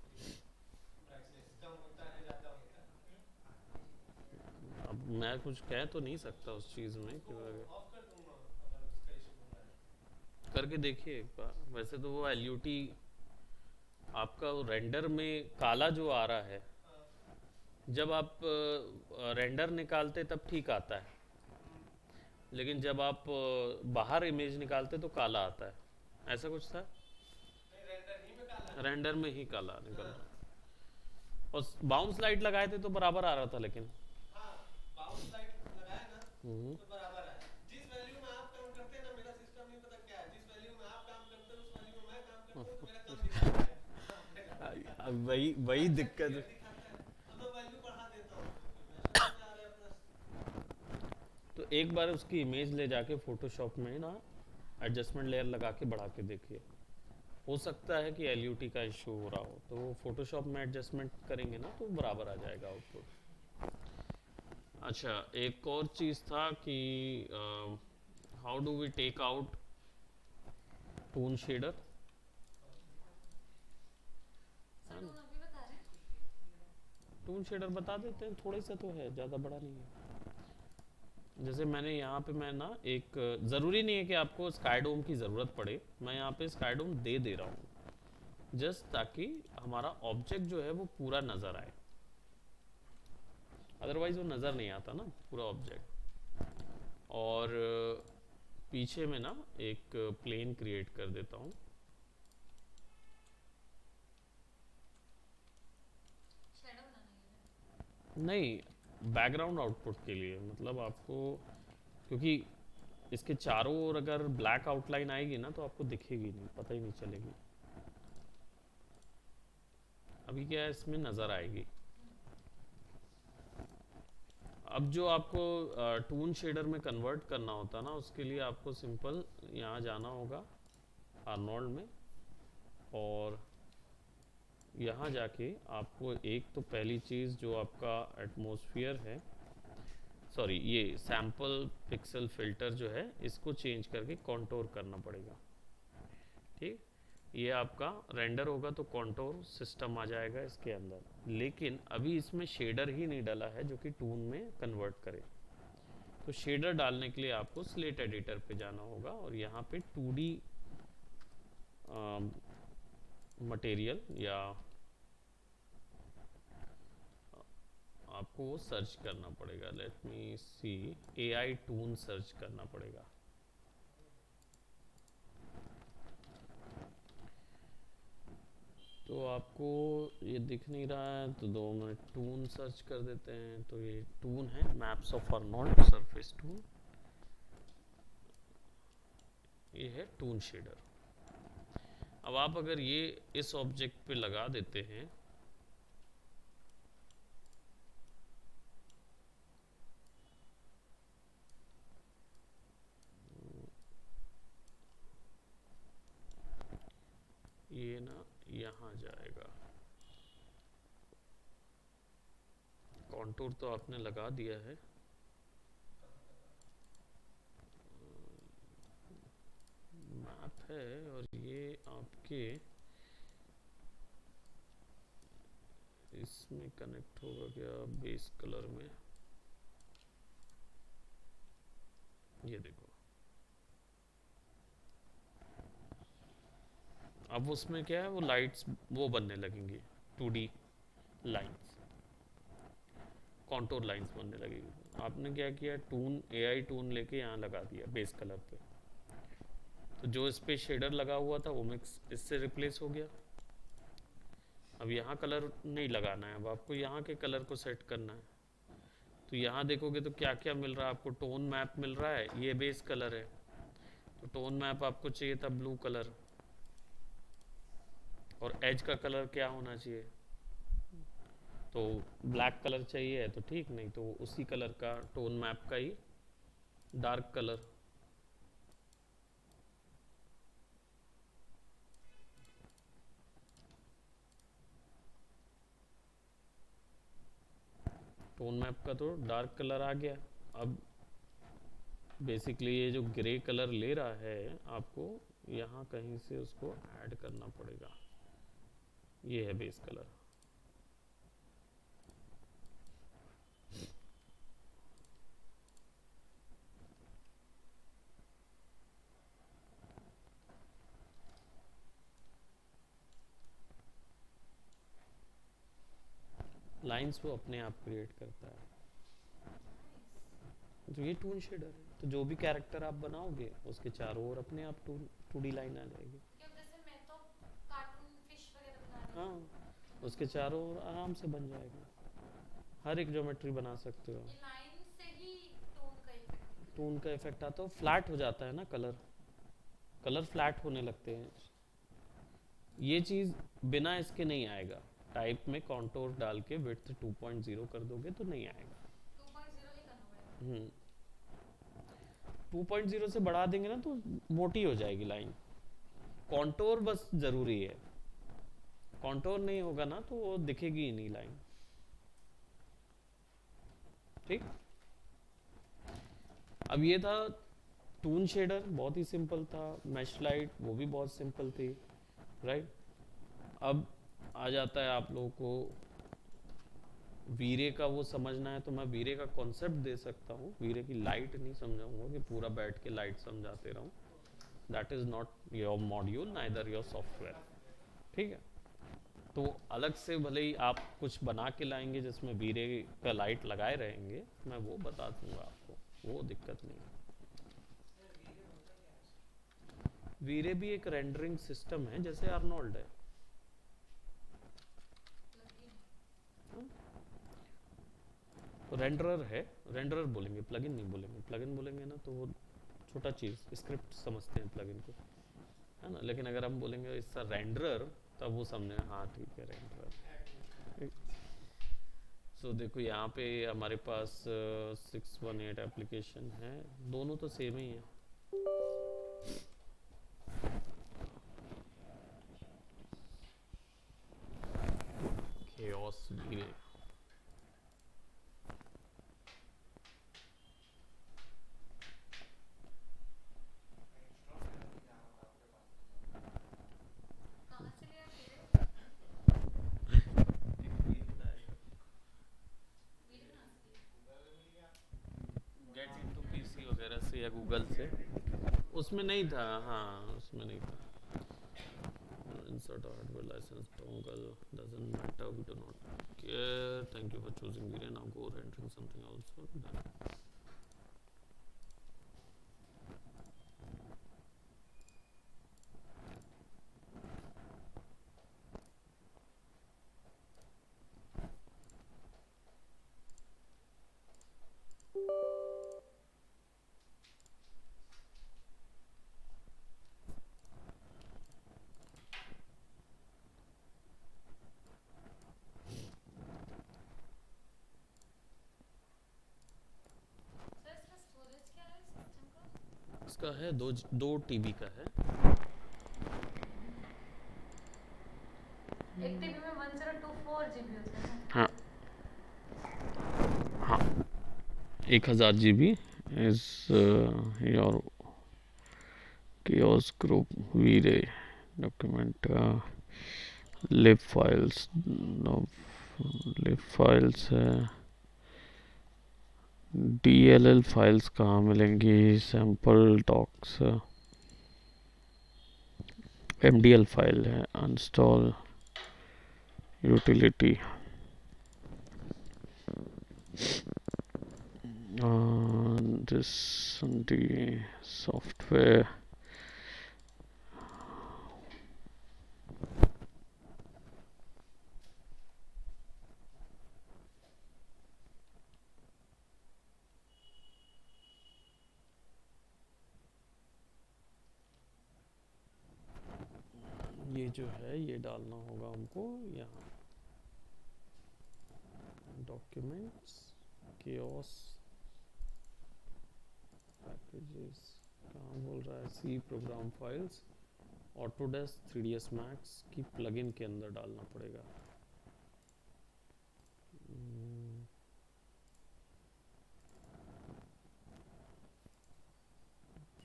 इसकी ब्राइटनेस कम होता है, ज़्यादा होता है। अब मैं कुछ कह तो नहीं सकता उस चीज़ में कि उसको ऑफ कर दूंगा अगर उसका इशू हो रहा है। करके देखिए एक बार। वैसे तो वो एलयूटी आपका रेंडर में काला जो आ रहा है, हाँ, जब आप रेंडर निकालते तब ठीक आता है, लेकिन जब आप बाहर इमेज निकालते तो काला आता है, ऐसा कुछ था। नहीं रेंडर ही में काला है। रेंडर में ही काला निकल हाँ, रहा है। और बाउंस लाइट लगाए थे तो बराबर आ रहा था लेकिन। हाँ, बाउंस लाइट लगाया ना हम्म। तो बराबर है। जिस वैल्यू में आप काम करते हैं ना, मेरा सिस्टम नहीं पता क्या है, जिस वैल्यू में आप काम करते हो उस वैल्यू में मैं काम करता हूँ तो मेरा काम दिखाता है। हाँ, मेरा अब वही वही अच्छा दिक्कत क्लियर है। दिखाता है। अब मैं वैल्यू बढ़ा देता हूँ तो फिर मैशअप में जा रहा है प्लस। तो एक बार उसकी इमेज ले जाके फोटोशॉप में ना एडजस्टमेंट लेयर लगा के बढ़ा के देखिए, हो सकता है कि एलयूटी का इशू हो रहा हो, तो वो फोटोशॉप में एडजस्टमेंट करेंगे ना तो बराबर आ जाएगा आउटपुट। अच्छा, एक और चीज़ था कि how do we take out toon shader, sir है ना? टोन अभी बता रहे हैं? टून शेडर बता देते हैं, थोड़ा सा तो है, ज़्यादा बड़ा नहीं है। जैसे मैंने यहाँ पे मैं ना एक ज़रूरी नहीं है कि आपको स्काईडोम की ज़रूरत पड़े, मैं यहाँ पे स्काईडोम दे रहा हूँ जस्ट ताकि हमारा ऑब्जेक्ट जो है वो पूरा नज़र आए, अदरवाइज वो नज़र नहीं आता ना पूरा ऑब्जेक्ट। और पीछे में ना एक प्लेन क्रिएट कर देता हूँ। शैडो बनाना है। नहीं, बैकग्राउंड आउटपुट के लिए, मतलब आपको, क्योंकि इसके चारों ओर अगर ब्लैक आउटलाइन आएगी ना तो आपको दिखेगी नहीं, पता ही नहीं चलेगी। अभी क्या है इसमें नज़र आएगी। अब जो आपको टून शेडर में कन्वर्ट करना होता ना, उसके लिए आपको सिंपल यहाँ जाना होगा आर्नोल्ड में, और यहाँ जाके आपको एक तो पहली चीज़ जो आपका एटमॉस्फेयर है, सॉरी ये सैम्पल पिक्सल फिल्टर जो है इसको चेंज करके कॉन्टोर करना पड़ेगा। ठीक, ये आपका रेंडर होगा तो कॉन्टोर सिस्टम आ जाएगा इसके अंदर, लेकिन अभी इसमें शेडर ही नहीं डाला है जो कि टून में कन्वर्ट करे। तो शेडर डालने के लिए आपको स्लेट एडिटर पे जाना होगा और यहाँ पे 2D मटेरियल या आपको वो सर्च करना पड़ेगा। लेट मी सी, एआई टून सर्च करना पड़ेगा। तो आपको ये दिख नहीं रहा है तो 2 मिनट टून सर्च कर देते हैं। तो ये टून है, maps of Arnold surface toon. ये है टून शेडर। अब आप अगर ये इस ऑब्जेक्ट पे लगा देते हैं ये ना यहाँ जाएगा। कॉन्टूर तो आपने लगा दिया है, मैप है, और ये आपके इसमें कनेक्ट होगा क्या बेस कलर में। ये देखो, अब उसमें क्या है, वो लाइट्स वो बनने लगेंगी, 2D लाइंस, कॉन्टूर लाइंस बनने लगेगी। आपने क्या किया, टून एआई टून लेके यहाँ लगा दिया बेस कलर पे, तो जो इस पे शेडर लगा हुआ था वो मिक्स इससे रिप्लेस हो गया। अब यहाँ कलर नहीं लगाना है, अब आपको यहाँ के कलर को सेट करना है। तो यहाँ देखोगे तो क्या क्या मिल रहा है आपको, टोन मैप मिल रहा है, ये बेस कलर है। तो टोन मैप आपको चाहिए था ब्लू कलर, और एज का कलर क्या होना चाहिए, तो ब्लैक कलर चाहिए तो ठीक, नहीं तो उसी कलर का टोन मैप का ही डार्क कलर। टोन मैप का तो डार्क कलर आ गया। अब बेसिकली ये जो ग्रे कलर ले रहा है आपको यहाँ कहीं से उसको ऐड करना पड़ेगा। ये है बेस कलर। लाइंस वो अपने आप क्रिएट करता है। तो ये टून शेडर है, तो जो भी कैरेक्टर आप बनाओगे उसके चारों ओर अपने आप 2D लाइन आ जाएगी। क्यों जैसे मैं तो कार्टून फिश वगैरह बना रही हूँ। हाँ, उसके चारों ओर आराम से बन जाएगा, हर एक ज्योमेट्री बना सकते हो। ये लाइन से ही टोन का इफेक्ट। टून का इफेक्ट आता है, फ्लैट हो जाता है ना कलर, कलर फ्लैट होने लगते हैं। ये चीज़ बिना इसके नहीं आएगा। टाइप में कॉन्टोर डाल के विड्थ 2.0 कर दोगे तो नहीं आएगा। 2.0 ही करना पड़ेगा। 2.0 से बढ़ा देंगे ना तो मोटी हो जाएगी लाइन। कॉन्टोर बस जरूरी है, कॉन्टोर नहीं होगा ना तो वो दिखेगी ही नहीं लाइन। ठीक, अब ये था टून शेडर, बहुत ही सिंपल था। मैश लाइट वो भी बहुत सिंपल थी, राइट। अब आ जाता है आप लोगों को वीरे का वो समझना है, तो मैं वीरे का कॉन्सेप्ट दे सकता हूँ। वीरे की लाइट नहीं समझाऊंगा कि पूरा बैठ के लाइट समझाते रहूँ, that is not your module neither your software. ठीक है, तो अलग से भले ही आप कुछ बना के लाएंगे जिसमें वीरे का लाइट लगाए रहेंगे, मैं वो बता दूंगा आपको, वो दिक्कत नहीं है। वीरे भी एक रेंडरिंग सिस्टम है जैसे अर्नोल्ड है। रेंडरर है, रेंडरर बोलेंगे, प्लगइन नहीं बोलेंगे। प्लगइन बोलेंगे ना तो वो छोटा चीज़, स्क्रिप्ट समझते हैं प्लगइन को, है ना। लेकिन अगर हम बोलेंगे इसका रेंडरर, तब वो समझे हाँ ठीक है रेंडरर। सो देखो यहाँ पे हमारे पास 618 एप्लीकेशन है, दोनों तो सेम ही है। chaos वीरे, कहाँ से लिया वीरे? वीरे कहाँ से लिया? गेट इनटू पीसी वगैरह से या गूगल से, उसमें नहीं था। हाँ उसमें नहीं था। Insert hardware driver license dongle doesn't matter, we do not care. Thank you for choosing Veeray. Now go entering something also. Done. Sir इसका स्टोरेज क्या है सिस्टम का? इसका है 2 TB का है। एक टीबी में 1024 जीबी होता है ना? हाँ हाँ 1000 GB is your chaos group Veeray document lib files no, lib files DLL files कहाँ मिलेंगी? सैम्पल डॉक्स MDL फाइल है। Install utility this D software ये जो है ये डालना होगा हमको यहाँ डॉक्यूमेंट्स chaos packages कहाँ बोल रहा है C program files Autodesk 3ds Max की प्लगइन के अंदर डालना पड़ेगा।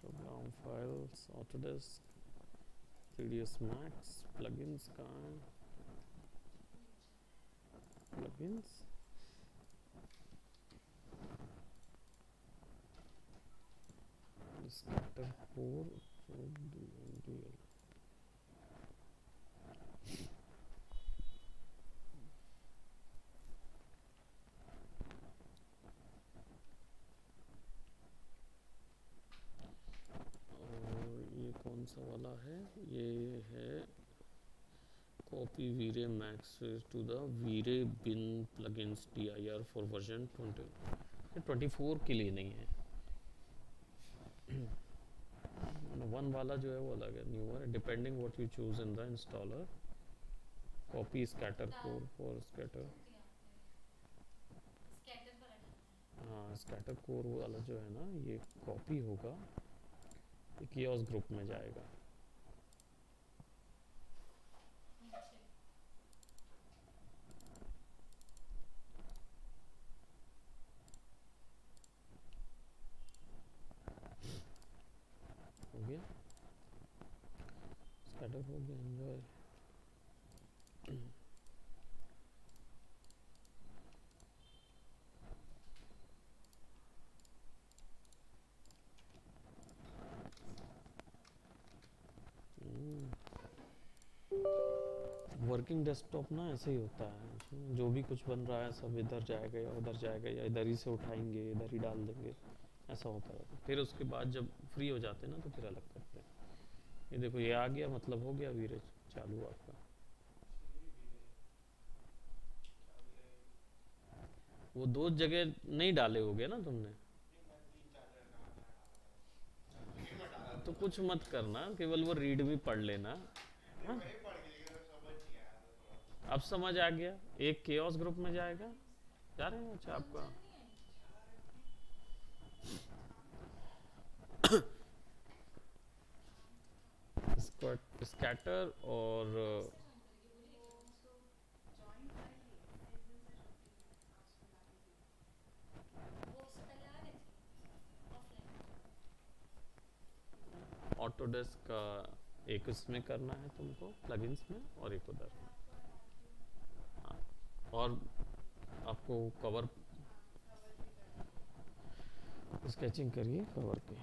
Program files Autodesk 3ds Max plugins कहाँ हैं? प्लगइन्स स्कैटर कोर DL और ये कौन सा वाला है? ये है copy Veeray Max to the Veeray bin plugins dir for version 20। ये 24 के लिए नहीं है। 1 वाला जो है वो अलग है, न्यू है। Depending what you choose in the installer copy scatter core for scatter. Scatter पर डालना है। हाँ स्कैटर कोर वाला जो है ना ये कॉपी होगा, ये कियोस ग्रुप में जाएगा। नीचे हो गया स्कैटर हो गया एंजॉय। वर्किंग डेस्कटॉप ना ऐसे ही होता है, इसमें जो भी कुछ बन रहा है सब इधर जाएगा या उधर जाएगा या इधर ही से उठाएंगे इधर ही डाल देंगे, ऐसा होता है। फिर उसके बाद जब फ्री हो जाते हैं ना तो फिर अलग करते हैं। ये देखो ये आ गया, मतलब हो गया वीरे चालू आपका। वो 2 जगह नहीं डाले होगे ना तुमने, तो कुछ मत करना, केवल वो रीड भी पढ़ लेना। हाँ? अब समझ आ गया, एक केओस ग्रुप में जाएगा। जा रहे हैं अच्छा आपका स्कैटर और वो उससे पहले आ रही थी ऑफलाइन। ऑटोडेस्क का एक इसमें करना है तुमको प्लगइन्स में और एक उधर। हाँ और आपको कवर स्केचिंग करिए कवर पे।